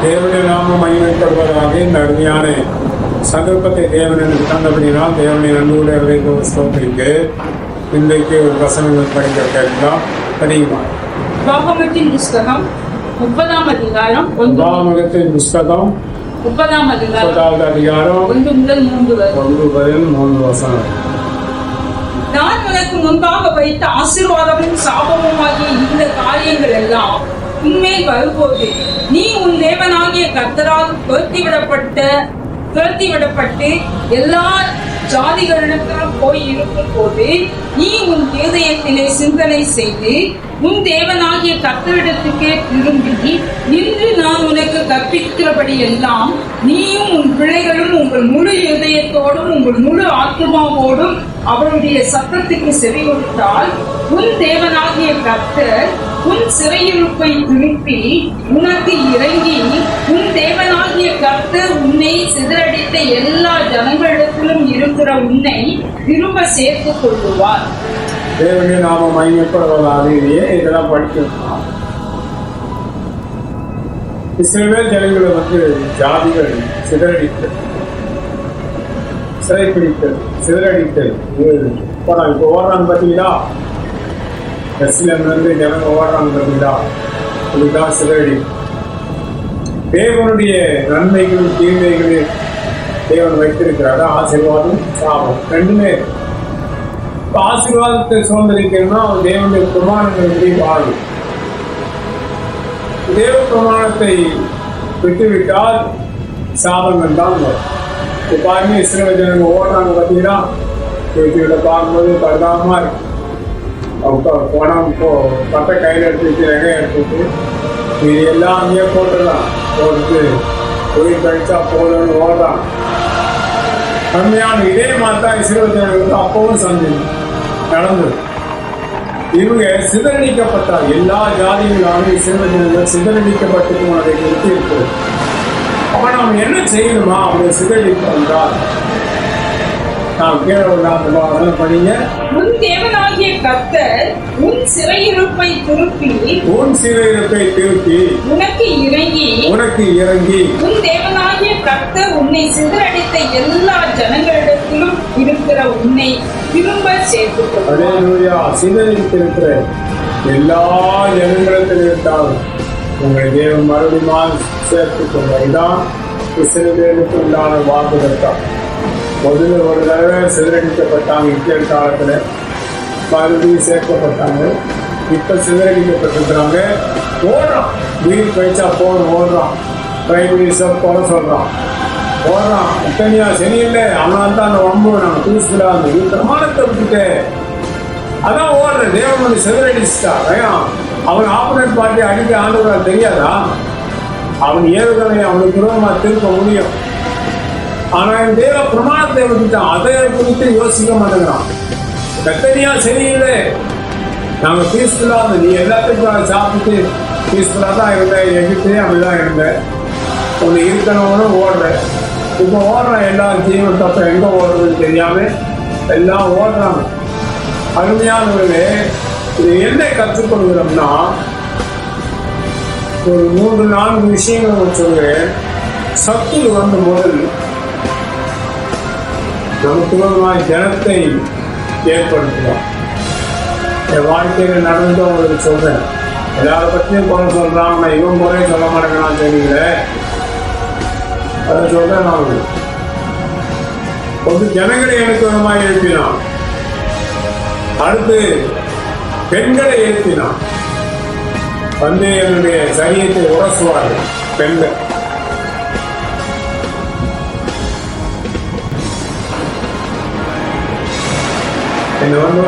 தேவனுடைய நாமம் மகிமைப்படுவதாக இந்த அருமையான சந்தர்ப்பத்தை தேவன் எனக்கு தந்தபடினால் தேவனை நன்றியுடைய ஸ்தோத்திரிக்கு இன்றைக்கு ஒரு வசனங்கள் படிக்க கேட்கலாம். படியுமா? உபாகமத்தின் புஸ்தகம் 30ஆம் அதிகாரம் 30ஆம் அதிகாரம் 1 முதல் 3 வசனம். நான் உனக்கு முன்பாக வைத்த ஆசீர்வாதமும் சாபமுமாகிய இந்த காரியங்கள் எல்லாம் உன்மேல் வரும்போது நீ உன் தேவனாகிய கர்த்தரால் துரத்திவிடப்பட்டு எல்லா ஜாதிகளிடத்திலும் போய் இருக்கும் போது நீ உன் இருதயத்திலே சிந்தனை செய்து உன் தேவனாகிய கர்த்தரிடத்துக்கே திரும்பி நின்று நான் உனக்கு கற்பிக்கிறபடி எல்லாம் நீயும் உன் பிள்ளைகளும் உங்கள் முழு இருதயத்தோடும் உங்கள் முழு ஆத்மாவோடும் அவருடைய சத்தத்துக்கு செவி கொடுத்தால் உன் தேவனாகிய கர்த்தர் உன் சிறையிருப்பை திருப்பி உனக்கு இறங்கி உன் தேவனாகிய கர்த்தர் உன்னை சிதறடித்த எல்லா ஜனங்களிடத்திலும் இருக்கிற உன்னை திரும்ப சேர்த்துக் கொள்ளுவார். தேவனுடைய நாம மகிமைப்படுவதாக இதெல்லாம் படிக்கலாம். இஸ்ரவேல் ஜனங்களை ஜாதிகள் சிதறடித்தல், சிறைப்பிடித்தல், சிதறடித்தல். இப்போ ஓடுறாங்க பார்த்தீங்களா? இருந்து ஜனங்க ஓடுறாங்க பார்த்தீங்களா? இதுதான் சிதறடி. தேவனுடைய நன்மைகளும் தீமைகளும் தேவன் வைத்திருக்கிறார். ஆசீர்வாதம் சாபம் ரெண்டுமே. இப்போ ஆசீர்வாதத்தை சுதந்திரிக்கணும்னா அவன் தேவனுடைய பிரமாணங்களை வாழும். தேவ பிரமாணத்தை விட்டுவிட்டால் சாபங்கள் தான் வரும். இப்போ பாருங்க, இஸ்ரவேல் ஜனங்க ஓடுறாங்க பார்த்தீங்கன்னா, வீட்டுக்கிட்ட பார்க்கும்போது பரதாமமாக இருக்கு. அவங்க பணம் பட்டை கையில் எடுத்துட்டு நகை எடுத்துட்டு இது எல்லாம் அங்கேயே போட்டுடலாம். போட்டு உயிர் கழிச்சா போதும்னு ஓடுறான். கம்மியான இதே மாதிரி தான் இஸ்ரவேல் ஜனங்களுக்கு அப்பவும் சந்தேகம் நடந்தது. இவங்க சிதறடிக்கப்பட்டார். எல்லா ஜாதிகளாலும் இஸ்ரவேல் ஜனங்கள் சிதறடிக்கப்பட்டு அதை குறித்து இருக்கிறது. அப்ப நாம் என்ன செய்யணுமா? அவங்க சிதறடிப்பார். நாம் கீழே படிங்க. உன் தேவனாகிய கர்த்தர் உன் சிறையிருப்பை திருப்பி உனக்கு இறங்கி உன் தேவனாகிய கர்த்தர் உன்னை சிதறடித்த எல்லா ஜனங்களிடத்திலும் இருக்கிற உன்னை திரும்ப சேர்த்துக் கொள்வார். சிதறடித்திருக்கிற எல்லா ஜனங்களிடத்தில் இருந்தாலும் உங்களை தேவன் மறுபடியும் சேர்த்துக் கொள்வார். இதான் இஸ்ரவேலுக்கு உண்டான வாக்குதத்தம். முதல்ல ஒரு தடவை சிதறடிக்கப்பட்டாங்க இஸ்ரேல் காலத்தில், மறுபடியும் சேர்க்கப்பட்டாங்க. இப்போ சிதறடிக்கப்பட்டிருக்கிறாங்க. ஓடுறான், உயிர் கழிச்சா போகணும், ஓடுறான். பிரைமரிஸாக போட சொல்கிறான், ஓடுறான். இத்தனையா சரியில்லை, அவனால் தான் அந்த வம்பு நாங்கள் பீஸ்ஃபுல்லாக இருந்தது. பிரமாணத்தை விட்டுட்டு அதான் ஓடுறேன். தேவன் சிதறடிச்சிட்டா. அவன் ஆப்பரேட் பார்ட்டி அடிக்க ஆண்டவரால் தெரியாதா? அவன் ஏவுகணை அவனுக்கு விரோதமாக திருப்ப முடியும். ஆனால் என் தேவ பிரமாணத்தை விட்டுட்டான். அதை குறித்து யோசிக்க மாட்டேங்கிறான். கத்தனியா சரியில்லை, நாங்கள் பீஸ்ஃபுல்லாக இருந்தோம். நீ எல்லாத்துக்கும் சாப்பிட்டு பீஸ்ஃபுல்லாக தான் இருந்தேன். எங்கிட்டே அப்படிதான் இருந்தேன். ஒன்று இருக்கணும்னு ஓடுறேன். இப்போ ஓடுறேன். எல்லா ஜீவன் தப்ப எங்கே ஓடுறதுன்னு தெரியாமல் எல்லாம் ஓடுறாங்க. அருமையானவர்களே, இது என்ன கற்றுக்கொள்கிறோம்னா, ஒரு 3-4 விஷயங்கள் சொல்கிறேன். சத்துரு வந்த முதல் நமக்கு ஜனத்தை ஏற்படுத்துவான். என் வாழ்க்கையில் நடந்து உங்களுக்கு சொல்றேன். எல்லாரை பற்றியும் குறை சொல்றான். நான் இவன் முறையும் சொல்ல மாட்டேங்கிறான். தெரியுங்களே, அதை சொல்றேன். நான் ஒரு ஜனங்களை எனக்கு விதமாக எழுப்பினான். அடுத்து பெண்களை எழுப்பினான். என்னுடைய சரியத்தை உரசுவார்கள் பெண்கள். என்ன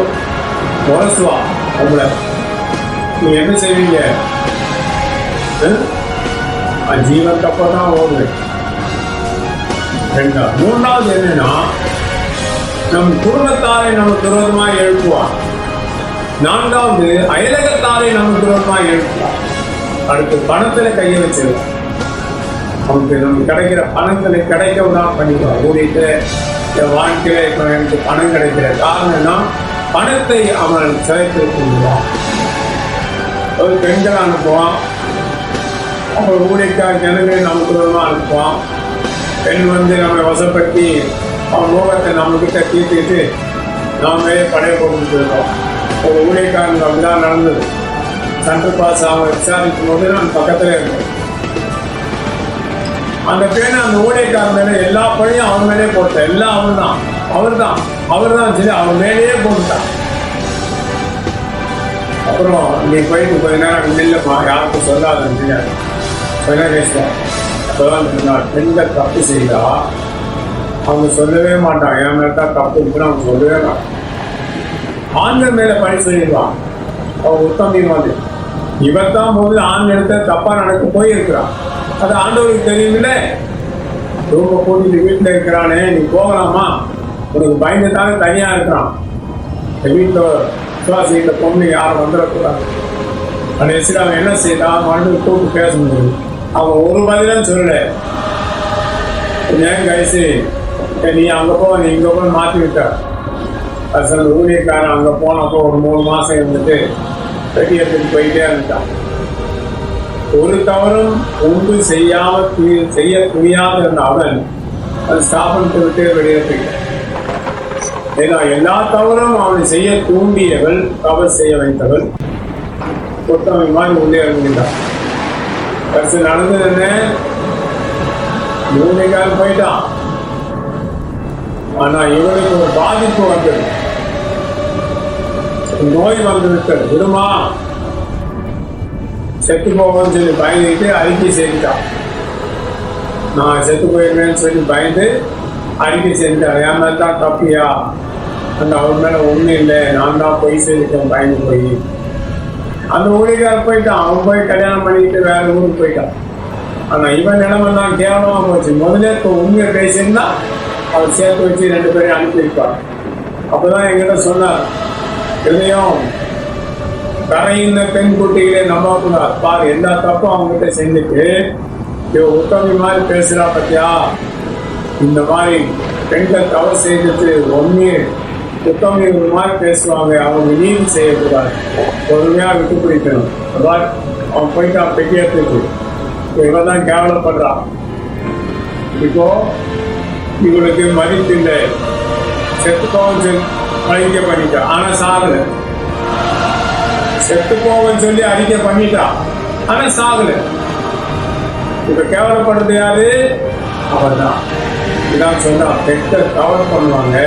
உரசுவா அவங்கள. நீ என்ன செய்வீங்க? ஜீவன் தப்பதான் ஓடுது. மூன்றாவது என்னன்னா, நம் குடும்பத்தாரை நமக்கு விரோதமாக எழுப்புவான். 4வது அயலகத்தாரை நமக்கு விரோதமாக எழுப்புவான். அடுத்து பணத்தில் கையை வச்சிருவான். அவனுக்கு நமக்கு கிடைக்கிற பணங்களை கிடைக்க விடாம பண்ணிடுவான். ஓடிட்டு என் வாழ்க்கையில இப்போ எனக்கு பணம் கிடைக்கிற காரணம்னா பணத்தை அவன் சிறைத்து கொள்வான். ஒரு பெண்களை அனுப்புவான். அப்புறம் ஊழியக்கார ஜனங்களை நமக்கு அனுப்புவான். பெண் வந்து நம்மை வசப்படுத்தி அவன் மோகத்தை நம்மக்கிட்ட தீர்த்துக்கிட்டு நாமே படைய போட்டுருக்கோம். ஒரு ஊழியக்காரன் அப்படிதான் நடந்தது. சென்ட்ரல் பாஸ் அவன் விசாரிக்கும் போது நான் பக்கத்தில் இருந்தேன். அந்த பெண்ணை அந்த ஊழியக்காரன் மேலே எல்லா பழியும் அவன் மேலே போட்டேன். எல்லாம் அவர் தான் சரி அவன் மேலேயே போட்டுட்டான். அப்புறம் நீ போயிட்டு கொஞ்ச நேரம் இல்லைம்மா யாருக்கும் சொல்லாதுன்னு சொன்ன பேசுவேன். அப்போதான் சொன்னார், பெண்கள் தப்பு செய்தா அவங்க சொல்லவே மாட்டான். என் மேலே தான் தப்பு இருக்குன்னு அவங்க சொல்லவே மாட்டான். ஆண்கள் மேலே பழி சொல்லிடுவான். அவன் உத்தமிவாது. இவர் தான் போது ஆண் எடுத்த தப்பா நடக்க போயிருக்கிறான். அது ஆண்டவருக்கு தெரியுமில்ல. ரொம்ப கூட்டிட்டு வீட்டில் இருக்கிறானே, நீ போகலாமா? உனக்கு பயந்துட்டாலே தனியா இருக்கிறான். வீட்டில் சுவாசிக்கிட்ட பொண்ணு யாரும் வந்துடக்கூடாது. கடைசியில் அவன் என்ன செய்தான்? மறுபடியும் கூப்பிட்டு பேச முடியும். அவன் ஒரு பதிலும் சொல்லல. ஏன் கடைசி நீ அங்கே போ, நீ இங்கே போய் மாற்றி விட்ட. அது சொல்ல ஊழியக்காரன் அங்கே போனப்போ ஒரு 3 மாதம் இருந்துட்டு வெட்டி எடுத்துட்டு போயிட்டே இருந்தான். ஒரு தவறும் ஒன்று செய்ய துணியாக இருந்த அவன் அது ஸ்தாபனத்தை விட்டு வெளியே போயிட்டான். ஏன்னா எல்லா தவறும் அவனை செய்ய தூண்டியவள், தவறு செய்ய வைத்தவள் ஒருத்தவங்க மாதிரி உள்ளே இருந்துட்டான். கடைசி நடந்தது என்ன? ஊழியக்காரன் போயிட்டான். ஆனா இவனுக்கு ஒரு பாதிப்பு வந்தது. நோய் வந்து விட்டது. விடுமா செத்து போவோம்னு சொல்லி பயந்துட்டு அறிக்கை செய்துட்டான். நான் செத்து போயிருந்தேன்னு சொல்லி பயந்து அறிக்கை செஞ்சுட்டான். என் மேலே தான் தப்பியா? அந்த அவன் மேலே ஒன்றும் இல்லை, நான் தான் பொய் செஞ்சுட்டேன் பயந்து போய். அந்த ஊழியக்காரன் போயிட்டான். அவன் போய் கல்யாணம் பண்ணிக்கிட்டு வேற ஊருக்கு போயிட்டான். ஆனால் இவன் நிலைமை தான் கேவலமாக போச்சு. முதல்ல இப்போ உண்மையை பேசியிருந்தா அவர் சேர்த்து வச்சு 2 பேரையும் அனுப்பியிருப்பார். அப்போதான் எங்கிட்ட சொன்னார், எதையும் கரையின பெண் குட்டிகளே நம்பக்கூடாது. பாரு எல்லா தப்பும் அவங்ககிட்ட செஞ்சுட்டு இவ உத்தமி மாதிரி பேசுறா பத்தியா? இந்த மாதிரி பெண்கள் தவறு செய்துட்டு ஒன்னே உத்தமி ஒரு மாதிரி பேசுவாங்க. அவங்க நீதி செய்யக்கூடாது, பொறுமையா விட்டு பிடிக்கணும். அதான் அவன் போயிட்டான் பெட்டியத்துக்கு. இவன் தான் கேவலப்படுறான். இப்போ இவனுக்கு மதிப்பில்லை. செத்துப்போவன் சொல்லி அறிக்கை பண்ணிட்டான். ஆனா சாகல. செத்துப்போவன் சொல்லி அறிக்கை பண்ணிட்டான். ஆனா சாகல. இப்ப கேவலப்படுறது யாரு? அவன் தான். இதான் சொன்னான், பெண்கள் கவர் பண்ணுவாங்க,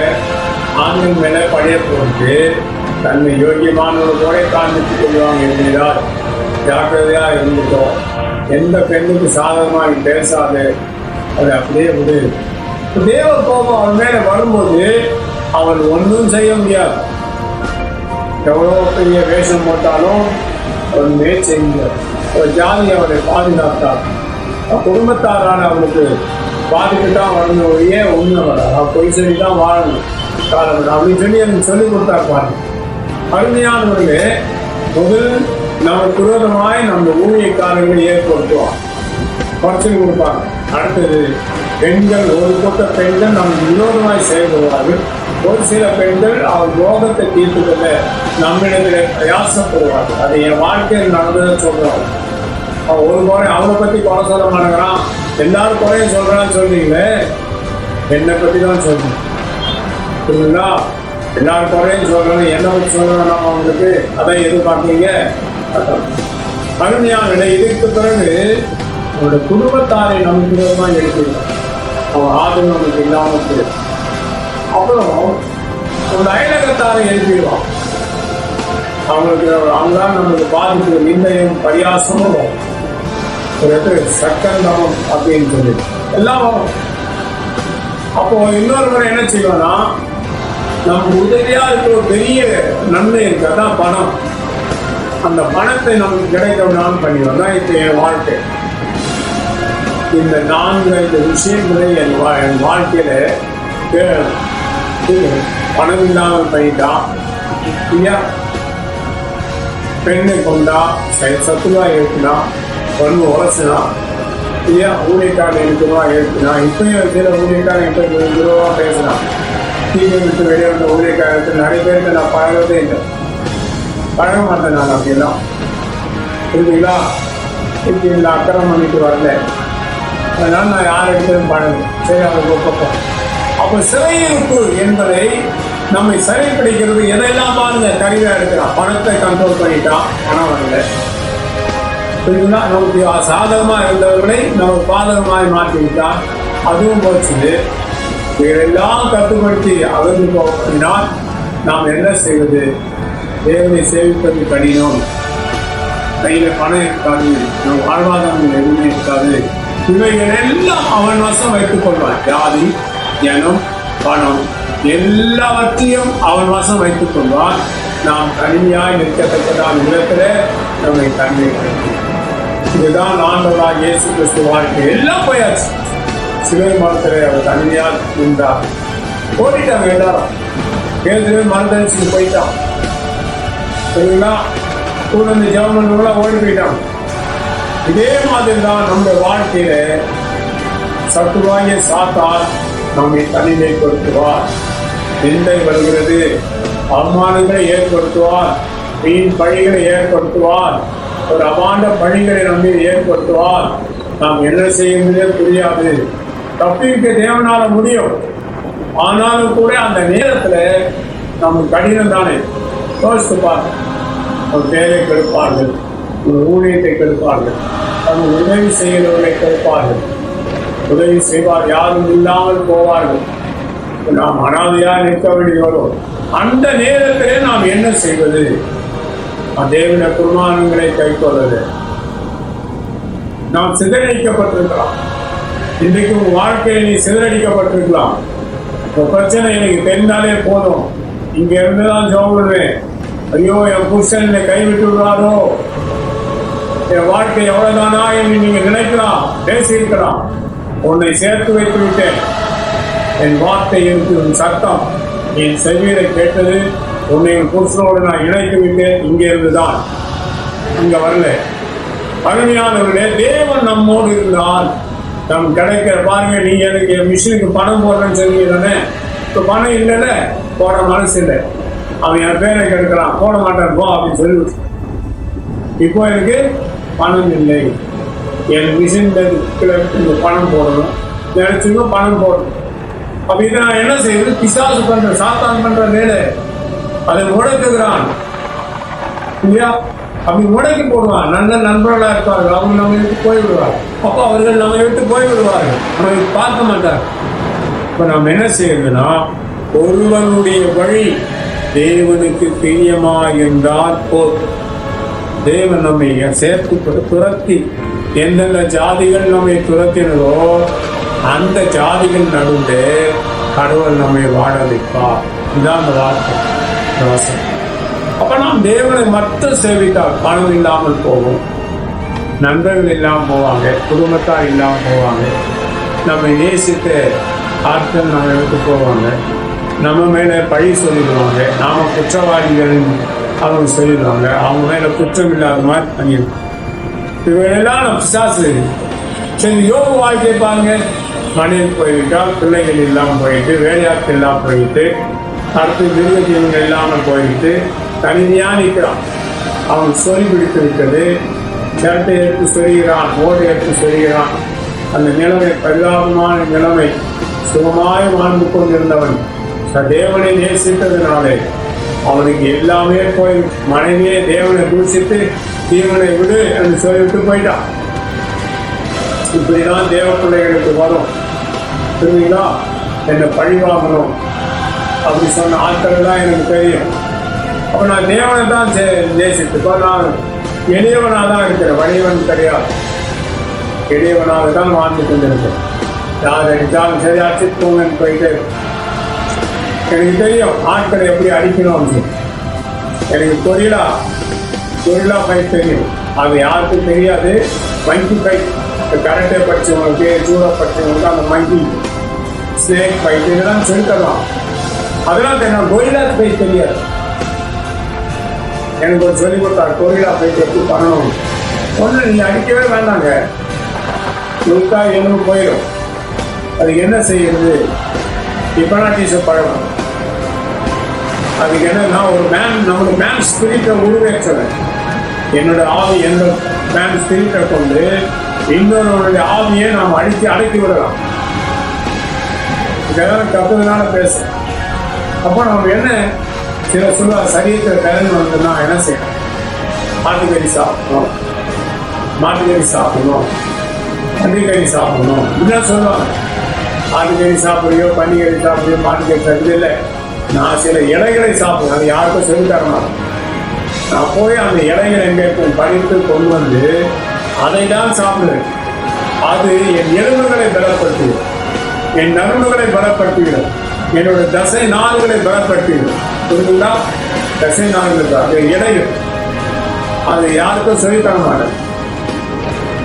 ஆண்கள் மேல பழைய போட்டு தன்னை யோகியமானோட கூட காண்பித்து கொள்வாங்க. என்றால் ஜாக்கிரதையா இருந்துட்டோம். எந்த பெண்ணுக்கு சாதகமா நீ பேசாது, அது அப்படியே விடு. தேவ கோபம் அவன் மேல வரும்போது அவன் ஒன்றும் செய்ய முடியாது. எவ்வளோ பெரிய வேஷம் போட்டாலும் அவன் மேல் செய்ய முடியாது. ஒரு ஜாதி அவனை பாதுகாத்தார். குடும்பத்தாரான அவனுக்கு பாதிப்புதான் வரணும். ஒழிய ஒன்று வர அவன் பொய் சொல்லி தான் வாழணும் காலம் அப்படின்னு சொல்லி எனக்கு சொல்லிக் கொடுத்தார். பாருங்க அருமையானவர்களே, முதல் நமக்கு விரோதமாய் நம்ம ஊழியக்காரர்களை ஏற்படுத்துவான், குறைச்சல் கொடுப்பாங்க. அடுத்தது பெண்கள், ஒரு கூட்ட பெண்கள் நமக்கு விரோதமாய் செயல்படுவார்கள். ஒரு சில பெண்கள் அவர் யோகத்தை தீர்த்து கொள்ள நம்மிடத்தில் பிரயாசப்படுவார்கள். அது என் வாழ்க்கையில் நடந்ததை சொல்றாங்க. அவன் ஒரு குறை அவனை பத்தி குறை சொல்ல மாட்டேங்கிறான், எல்லாரும் குறையும் சொல்றான்னு சொல்றீங்களே, என்னை பத்தி தான் சொல்றேன் புரியுங்களா? எல்லாரும் குறையும் சொல்றேன், என்ன பத்தி சொல்றேன் அவங்களுக்கு, அதான் எதிர்பார்க்கீங்க. அருமையான இதுக்கு பிறகு அவனோட குடும்பத்தாரை நமக்கு விதமாக எடுத்துக்கலாம். அவன் ஆதரவு நமக்கு இல்லாமல் போயிடும். அப்புறம் ஒரு அயலகத்தாரை எழுப்பிடுவான். அவங்களுக்கு அவங்களாம் நமக்கு பாதிப்பு நிர்ணயம் பரியாசமும் ஒரு சக்கந்தமம் அப்படின்னு சொல்லி எல்லாம் வரும். அப்போ இன்னொரு முறை என்ன செய்வோம்னா, நமக்கு உதவியா இருக்கிற ஒரு பெரிய நன்மை இருக்கு, அதான் பணம். அந்த பணத்தை நமக்கு கிடைக்கணும்னாலும் பண்ணிடுவோம். தான் இப்போ என் வாழ்க்கை. இந்த 4 விஷயங்களை என் வாழ்க்கையில பணம் இல்லாமல் பண்ணிட்டான். இல்லையா? பெண்ணை கொண்டா, சத்துவா எழுப்பினா, பொண்ணு உரசினா, இல்லையா? ஊழியக்காரன் எழுத்துவா எழுப்பினா. இப்பயும் சில ஊழியக்காரன் இப்போ குருவா பேசினான். தீமை விட்டு வெளியே வந்த ஊழியக்காரத்துக்கு நிறைய பேருக்கு நான் பழகவே இல்லை, பழக மாட்டேன் நான் அப்படிலாம். புரியுதுங்களா? இப்போ இதில் அக்கிரமம் பண்ணிட்டு வரல, அதனால நான் யார் எடுத்ததும் பண்ணல, சரி அவங்க பக்கம். அப்போ சிறையிருப்பு என்பதை நம்மை சிறைப்பிடிக்கிறது எதையெல்லாம் பாருங்க, கருவியாக எடுக்கிறான். பணத்தை கண்ட்ரோல் பண்ணிட்டான், பணம் வரல. புரியுதுங்களா? நமக்கு சாதகமாக இருந்தவர்களை நமக்கு பாதகமாக மாற்றிவிட்டான், அதுவும் போச்சுது. இதையெல்லாம் கட்டுப்படுத்தி அகன்று போனால் நாம் என்ன செய்வது? தேவனை சேவிப்பது கடினம். கையில் பணம் இருக்காது, நம் வாழ்வாதாரங்கள் எதுவுமே இருக்காது. இவைகள் எல்லாம் அவன் வசம் வைத்துக் கொள்வான். ஜாதி, ஜனம், பணம் எல்லாவற்றையும் அவன் வசம் வைத்துக் கொள்வான். நாம் தனிமையாய் நிற்கத்தக்கதான் இடத்துல நம்மை தன்மை கிடைக்கும். இதுதான் ஆண்டவராக இயேசு கிறிஸ்து வாழ்க்கை. எல்லாம் போயாச்சு. சிலுவை மரத்தில் அவர் தனிமையாக நின்றார். ஓடிட்டாங்க எல்லாரும். பேதுரு மறுதளிச்சு போயிட்டான். சரிங்களா? கூட இந்த ஜெபமன்றெல்லாம் ஓடி போயிட்டாங்க. இதே மாதிரி தான் நம்முடைய வாழ்க்கையில சத்துவாகிய சாத்தான் நம்மை தனிமைப்படுத்துவார். நிந்தை வருகிறது, அவமானங்களை ஏற்படுத்துவார், வீண் பழிகளை ஏற்படுத்துவார், ஒரு அவாண்ட பழிகளை நம்மை ஏற்படுத்துவார். நாம் என்ன செய்யும்போதே புரியாது. தப்பிக்க தேவனால முடியும், ஆனாலும் கூட அந்த நேரத்துல நம்ம கடினம் தானே. யோசித்து பாருங்க. ஒரு வேலை கெடுப்பார்கள், ஒரு ஊழியத்தை கெடுப்பார்கள், அவங்க உதவி செய்கிறவர்களை கெடுப்பார்கள். உதவி செய்வார், யாரும் இல்லாமல் போவார்கள். நாம் அனாதையாக நிற்க வேண்டியது வரும். அந்த நேரத்திலே நாம் என்ன செய்வது? தேவன குர்மானங்களை கைக்கொள்வது. நாம் சிதறடிக்கப்பட்டிருக்கலாம். இன்றைக்கு உங்கள் வாழ்க்கையில் நீ சிதறடிக்கப்பட்டிருக்கலாம். ஒரு பிரச்சனை எனக்கு தெரிந்தாலே போதும், இங்க இருந்துதான் ஜெபம் பண்ணுவேன். ஐயோ, என் புருஷன் என்னை கைவிட்டு விடுறாரோ, என் வாழ்க்கை எவ்வளவுதானா என்று நீங்க நினைக்கலாம், பேசியிருக்கலாம். உன்னை சேர்த்து வைத்து விட்டேன். என் வார்த்தை இருக்கும் சத்தம் என் செவியரை கேட்டது. உன்னை என் புருஷனோடு நான் இணைத்து விட்டேன். இங்கே இருந்துதான், இங்க வரல. அருமையானவர்களே, தேவன் நம்மோடு இருந்தால் நம் கிடைக்கிற பாருங்க. நீங்க எனக்கு மிஷினுக்கு பணம் போடுறேன்னு சொல்லிடுறேனே, இப்போ பணம் இல்லைல்ல, போட மனசு இல்லை. அவன் என் பேரை கெடுக்கிறான், போட மாட்டேன் போ அப்படின்னு சொல்லி. இப்போ எனக்கு பணம் இல்லை, என் மிஷின் பணம் போடணும் நினைச்சுங்க, பணம் போடணும். அப்ப இதை நான் என்ன செய்வது? பிசாசு பண்ற, சாத்தான் பண்ற வேலை. அதை முடக்குகிறான் இல்லையா? அப்படி முடக்கி போடுவான். நல்ல நண்பர்களா இருப்பார்கள், அவங்க நம்ம விட்டு போய்விடுவார். அப்போ அவர்கள் நம்ம விட்டு போய்விடுவார்கள், நம்ம பார்க்க மாட்டார். இப்ப நாம் என்ன செய்யறதுன்னா, ஒருவனுடைய வழி தேவனுக்கு பிரியமா என்றால் போதும். தேவன் நம்மை சேர்த்து துரத்தி, எந்தெந்த ஜாதிகள் நம்மை துரத்தினதோ அந்த ஜாதிகள் நடுவே கடவுள் நம்மை வாழ வைப்பார். இதுதான் அந்த வார்த்தை. அப்ப நாம் தேவனை மட்டும் சேவித்தால் பணம் இல்லாமல் போகும், நண்பர்கள் இல்லாமல் போவாங்க, குடும்பத்தார் இல்லாமல் போவாங்க, நம்மை நேசித்த ஆட்கள் நம்ம விட்டு போவாங்க, நம்ம மேலே பழி சொல்லிடுவாங்க, நாம குற்றவாளிகள் அவங்க சொல்லிடுவாங்க, அவங்க மேல குற்றம் இல்லாத மாதிரி பண்ணிடுவோம். இவையெல்லாம் நம்ம பிசாசு. சரி, யோக வாழ்க்கை பாருங்க. மனைவி போய்விட்டால், பிள்ளைகள் இல்லாமல் போயிட்டு, வேலையாட்கள் இல்லாமல் போயிட்டு, அடுத்து மிருக ஜீவங்கள் இல்லாமல் போயிட்டு தனிமையாக நிற்கிறான். அவன் சொல்லி பிடித்து விட்டது. சட்டை எடுத்து சொல்கிறான், ஓடை எடுத்து சொல்கிறான். அந்த நிலைமை பரிதாபமான நிலைமை. சுகமாய் வாழ்ந்து கொண்டிருந்தவன் தேவனை நேசித்ததுனாலே அவனுக்கு எல்லாமே போய், மனைவியே தேவனை தூஷித்து தீவனை விடு என்று சொல்லிவிட்டு போயிட்டான். இப்படிதான் தேவ பிள்ளைகளுக்கு வரும். புரியுங்களா? என்னை பழி வாங்கணும் அப்படி சொன்ன ஆட்கள் தான் எனக்கு தெரியும். அப்போ நான் தேவனை தான் நேசித்து, நான் எளியவனாக தான் இருக்கிறேன், வலியவன் கிடையாது. எளியவனாக தான் வாழ்ந்து கொண்டிருக்கேன். யார் அடித்தாலும் சரி, அடிச்சுட்டு போயிட்டு எனக்கு தெரியும் ஆட்களை எப்படி அடிக்கணும் அப்படின்னு. எனக்கு தொழிலா பயிர் தெரியும், அது யாருக்கும் தெரியாது. மங்கி பயிர், கரண்டை படித்தவங்களுக்கு, ஜூடா படித்தவங்களுக்கு அந்த மங்கி, ஸ்னேக் பயிர் இதெல்லாம் சொல்லித்தரலாம். அதெல்லாம் தெரியும். கொரில்லா பயிர் தெரியாது. எனக்கு ஒரு சொல்லி கொடுத்தாரு, கொரில்லா பயிர் எப்படி பண்ணணும். ஒன்று நீங்கள் அடிக்கவே வேண்டாங்க, முழுக்கா எலும்பு போயிடும். அதுக்கு என்ன செய்யறது? ஹிப்னாட்டிசம் பழகம். அதுக்கு என்னன்னா, ஒரு நம்மளோட மேன் ஸ்பிரிட்டை உருவேற்றவன். என்னோட ஆவி எந்த மேன் ஸ்பிரிட்டை கொண்டு இன்னொருவருடைய ஆவியை நாம் அடக்கி விடலாம். இதெல்லாம் தப்புனால பேசுறோம். அப்போ நம்ம என்ன சில சொல்லுவா சரீரத்தில் கலந்து வந்ததுன்னா என்ன செய்யணும்? மாட்டுக்கறி சாப்பிடணும், மாட்டுக்கறி சாப்பிடணும், பன்னிக்கறி சாப்பிடணும் இப்படிலாம் சொல்லுவாங்க. மாட்டுக்கறி சாப்பிடுறியோ, பன்னிக்கறி சாப்பிடுறியோ, மாட்டுக்கறி சாப்பிடுறது இல்லை. நான் சில இலைகளை சாப்பிடுவேன். அது யாருக்கும் சொல்லித்தரணும். நான் போய் அந்த இலைகளை எங்கே படித்து கொண்டு வந்து அதை தான் சாப்பிடுவேன். அது என் எலும்புகளை பலப்படுத்துகிறது, என் நரம்புகளை பலப்படுத்துகிறது, என்னோட தசை நாள்களை பலப்படுத்துகிறது. புரிஞ்சுங்களா? தசை நாள்கள் அது இலைகள். அது யாருக்கும் சொல்லித்தர மாட்டேன்.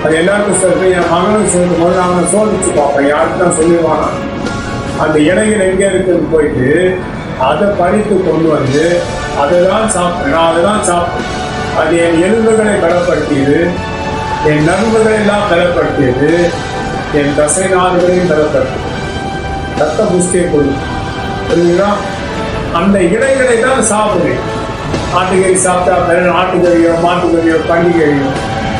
அது எல்லாருக்கும் சொல்லிட்டு என் மகனும் சொல்லிட்டு போது அவனை சோதிச்சு பார்ப்பேன். யாருக்கு தான் சொல்லிடுவானா? அந்த இலைகள் எங்கே இருக்குன்னு போயிட்டு அதை பறித்து கொண்டு வந்து அதை தான் சாப்பிட்டேன். நான் அதை தான் சாப்பிட்டேன். அது என் எலும்புகளை பலப்படுத்தியது, என் நரம்புகளை எல்லாம் பலப்படுத்தியது, என் தசை நாடுகளையும் பலப்படுத்தியது. ரத்த புஷ்டியை புரியுங்களா? அந்த இலைகளை தான் சாப்பிடுவேன். ஆட்டுக்கறி சாப்பிட்டா வெறும் ஆட்டுக்கறியோ, மாட்டுக்கறியோ, பன்னிக்கறியோ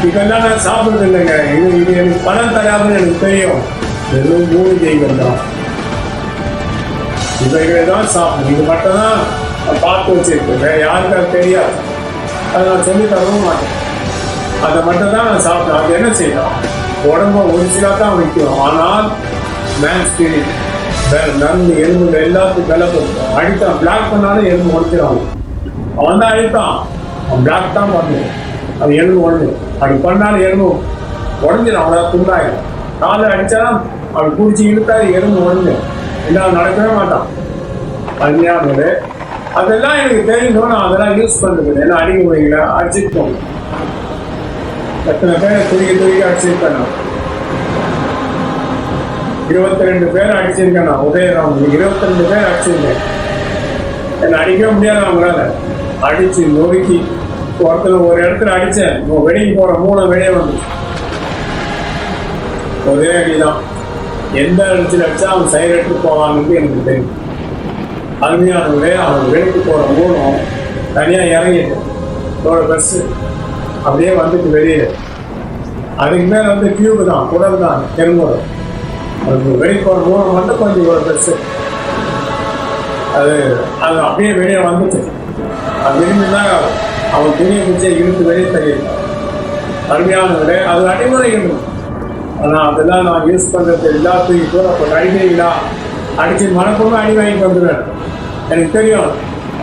இதெல்லாம் நான் சாப்பிடுறது இல்லைங்க. இது எனக்கு பணம் தராதுன்னு எனக்கு தெரியும். வெறும் மூலிகைகள் தான், இவைகளை தான் சாப்பிடும். இது மட்டும் தான் நான் பார்த்து வச்சிருக்கேன். வேற யாருக்கும் தெரியாது. அதை நான் சொல்லி தரவும் மாட்டேன். அதை மட்டும் தான் நான் சாப்பிட்டேன். அது என்ன செய்யலாம்? உடம்பு ஒரு சிலா தான் வைக்கணும். ஆனால் மேன் ஸ்பிரிட் நன்மை எலும்புகள் எல்லாத்துக்கும் பலப்படுத்தும். அடித்தான் பிளாக் பண்ணாலும் எலும்பு உடைச்சிடும். அவன் தான் அழித்தான், அவன் பிளாக் தான் பண்ணுவோம். அது எலும்பு உடஞ்சு அப்படி பண்ணாலும் எலும்பு உடஞ்சிடும். அவனை துண்டாயிடும். காலை அடித்தாலும் அவன் குடிச்சு இழுத்தா எலும்பு உடஞ்சிடும். எல்லாம் நடக்கவே மாட்டான். அருமையானது அதெல்லாம் எனக்கு தெரியும். நான் அதெல்லாம் யூஸ் பண்ணுறது. ஏன்னா அடிக்க முடியல, அடிச்சுட்டு எத்தனை பேரை துருக்கி அடிச்சிருக்கேன். நான் 22 பேர் அடிச்சிருக்கேன். நான் உதயராம் 22 பேர் அடிச்சிருக்கேன். என்னை அடிக்க முடியாது. அவங்களால அடிச்சு நொறுக்கி ஒருத்தர் ஒரு இடத்துல அடித்தேன். வெளியே போகிற 3 வெளியே வந்து ஒரே அடிதான். எந்த இடத்துல அடித்தா அவன் சைடு எடுத்து போவான்னு எனக்கு தெரியும். அருமையானவர்களே, அவன் வெளிக்கு போகிற 3 தனியாக இறங்கிட்டு பஸ்ஸு அப்படியே வந்துட்டு வெளியே. அதுக்கு மேலே வந்து டியூபு தான், குடல் தான், தெருங்குடம். அது வெளியே போகிற 3 மட்டும் கொஞ்சம் ஒரு பஸ்ஸு அது அப்படியே வெளியே வந்துச்சு. அது விரும்பி தான் அவன் துணியை பிடிச்சே இழுத்து வெளியே தள்ளியிருக்கான். அருமையானவர்களே, அது அடிமுறைகள். ஆனால் அதெல்லாம் நான் யூஸ் பண்ணுறது எல்லாத்துக்கும் கூட அப்போ அடிக்கிறீங்களா? அடித்து மனப்பொருளும் அடி வாங்கிட்டு வந்துடுவேன். எனக்கு தெரியும்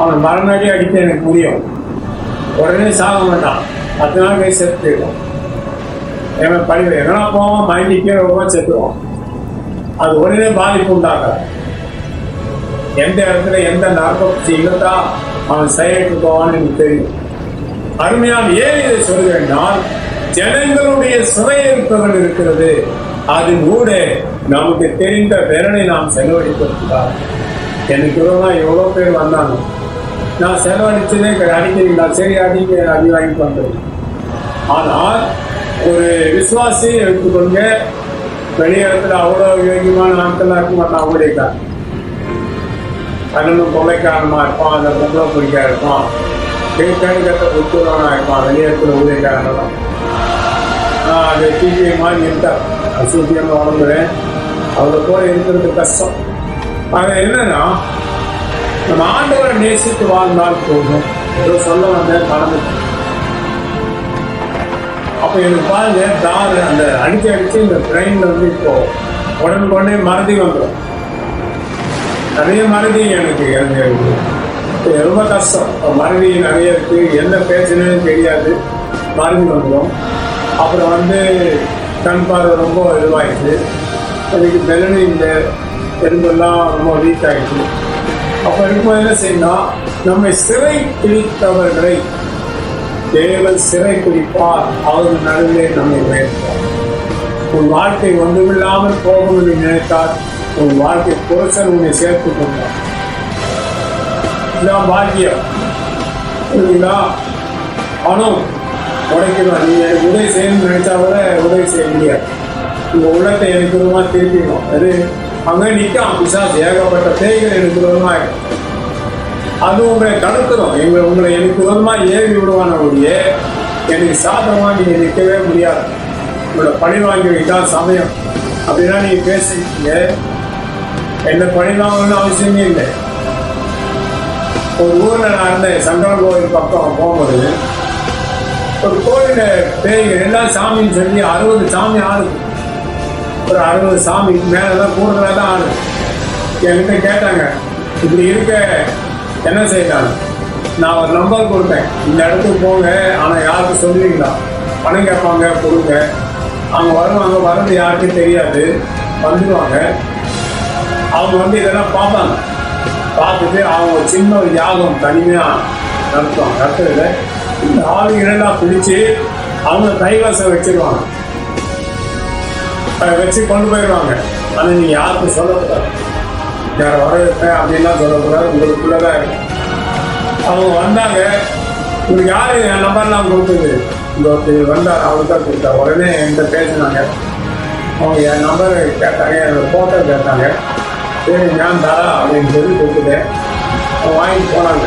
அவன் மரணடி அடிக்க எனக்கு முடியும். உடனே சாக மாட்டான். 10 நாள் கை செத்து போயிடும். ஏன் படிவேன் எங்கன்னா போவான், மயங்கி கீழே போவான், செத்துவான். அது உடனே பாதிப்பு உண்டாக்காது. எந்த இடத்துல எந்த நரம்பு இழுத்தா அவன் சைடுக்கு போவான்னு எனக்கு தெரியும். அருமையான ஏன் இதை சொல்கிறேன்னால், ஜனங்களுடைய சுவையிருப்பவர்கள் இருக்கிறது. அது கூட நமக்கு தெரிந்த விரலை நாம் செலவழித்திருக்கிறார். எனக்கு எவ்வளோ பேர் வந்தாங்க. நான் செலவழிச்சதே அடிக்கிறீங்களா? சரி அடிக்க அடி வாங்கி பண்ணுறது. ஆனால் ஒரு விசுவாசி எடுத்துக்கொள்க, வெளி இடத்துல அவ்வளோ யோகியமான நாட்கள்லாம் இருக்க மாட்டான். அவங்களுடைய அண்ணனும் கொலைக்காரமாக இருப்பான், அந்த பொம்பளை பிடிக்கா இருப்பான், கட்ட உத்தரவானா இருப்பான். வெளியே இடத்துல ஊழியக்காரன் அது டிபிஐ மாதிரி இருந்தார். அசூசியமாக வளர்ந்துறேன். அவரை போல இருக்கிறது கஷ்டம். அது என்னன்னா, நம்ம ஆண்டவரை நேசித்து வாழ்ந்தால் போதும். ஏதோ சொல்ல வந்த கடமை. அப்போ எனக்கு பாருங்க, தாரு அந்த அடிச்சு இந்த ட்ரெயினில் வந்து இப்போ உடனே மறதி வந்துடும். நிறைய மறதி எனக்கு ரொம்ப கஷ்டம். மறதி நிறைய இருக்கு. என்ன பேசுனேன்னு தெரியாது, மறதி வந்துடும். அப்புறம் வந்து கண் பார்வை ரொம்ப இதுவாகிடுச்சு. அதுக்கு பெலனு இந்த எலும்பெல்லாம் ரொம்ப வீக் ஆகிடுச்சு. அப்போ இருக்கும்போது என்ன செய்யணும்? நம்மை சிறை பிடித்தவர்களை தேவன் சிறை பிடிப்பார். அவர்கள் நடுவே நம்மை உயர்த்தார். உன் வாழ்க்கை ஒன்றுமில்லாமல் போகும் என்று நினைத்தால் உன் வாழ்க்கை புரட்சன் உன்னை சேர்த்துக் கொண்டார். இதுதான் பாக்கியம். புரியுங்களா? பணம் உடைக்கணும். நீ எனக்கு உதவி செய்யணும்னு நினைச்சா கூட உதவி செய்ய முடியாது. உங்கள் உள்ளத்தை எனக்கு விதமாக திருப்பிடும். அது அங்கே நிற்கும். பிசாசு ஏகப்பட்ட தேய்கள் எனக்கு விதமாக இருக்கும். அது உங்களை தடுத்துடும். உங்களை எனக்கு விதமாக ஏவி விடுவான ஒழிய எனக்கு சாதகமா நீங்க நிற்கவே முடியாது, உங்களோட பழி வாங்கி வைத்தான் சமயம் அப்படின்னா நீங்க பேசுறீங்க. என்ன பழி வாங்கணும்னு அவசியமே இல்லை. ஒரு ஊர்ல நான் இருந்தேன், சங்கரன் கோவில் பக்கம் போகும்போது ஒரு கோயில பேய்கள் எல்லாம் சாமின்னு சொல்லி 60 சாமி ஆடுது. ஒரு 60 சாமி மேலதான் கூடுதலாக தான் ஆடுது. என்கிட்ட கேட்டாங்க, இப்படி இருக்க என்ன செய்யலாம்? நான் ஒரு நம்பர் கொடுத்தேன், இந்த இடத்துக்கு போங்க, ஆனால் யாருக்கும் சொல்லுவீங்களா, பணம் கேட்பாங்க, கொடுங்க. அவங்க வருவாங்க, வர்றது யாருக்கும் தெரியாது, வந்துடுவாங்க. அவங்க வந்து இதெல்லாம் பார்ப்பாங்க, பார்த்துட்டு அவங்க சின்ன ஒரு யாகம் தனிமையாக நடத்துவாங்க. நடத்துறதுல இந்த ஆளுங்களெல்லாம் பிடிச்சி அவங்க கைவசம் வச்சிருவாங்க, அதை வச்சு கொண்டு போயிடுவாங்க. ஆனால் நீங்கள் யாருக்கும் சொல்லக்கூடாது, யாரை வர வைப்பேன் அப்படின்லாம் சொல்லக்கூடாது, உங்களுக்குள்ளதான் இருக்கும். அவங்க வந்தாங்க, உங்களுக்கு யாரு என் நம்பர்லாம் கொடுத்தது? இந்த ஒருத்தர் வந்தார், அவருக்கு தான் கொடுத்தா. உடனே என்கிட்ட பேசினாங்க, அவங்க என் நம்பர் கேட்டாங்க, என்னோட ஃபோட்டோ கேட்டாங்க. சரி நான் தாரா அப்படின்னு சொல்லி கொடுத்துட்டேன். அவங்க வாங்கிட்டு போனாங்க.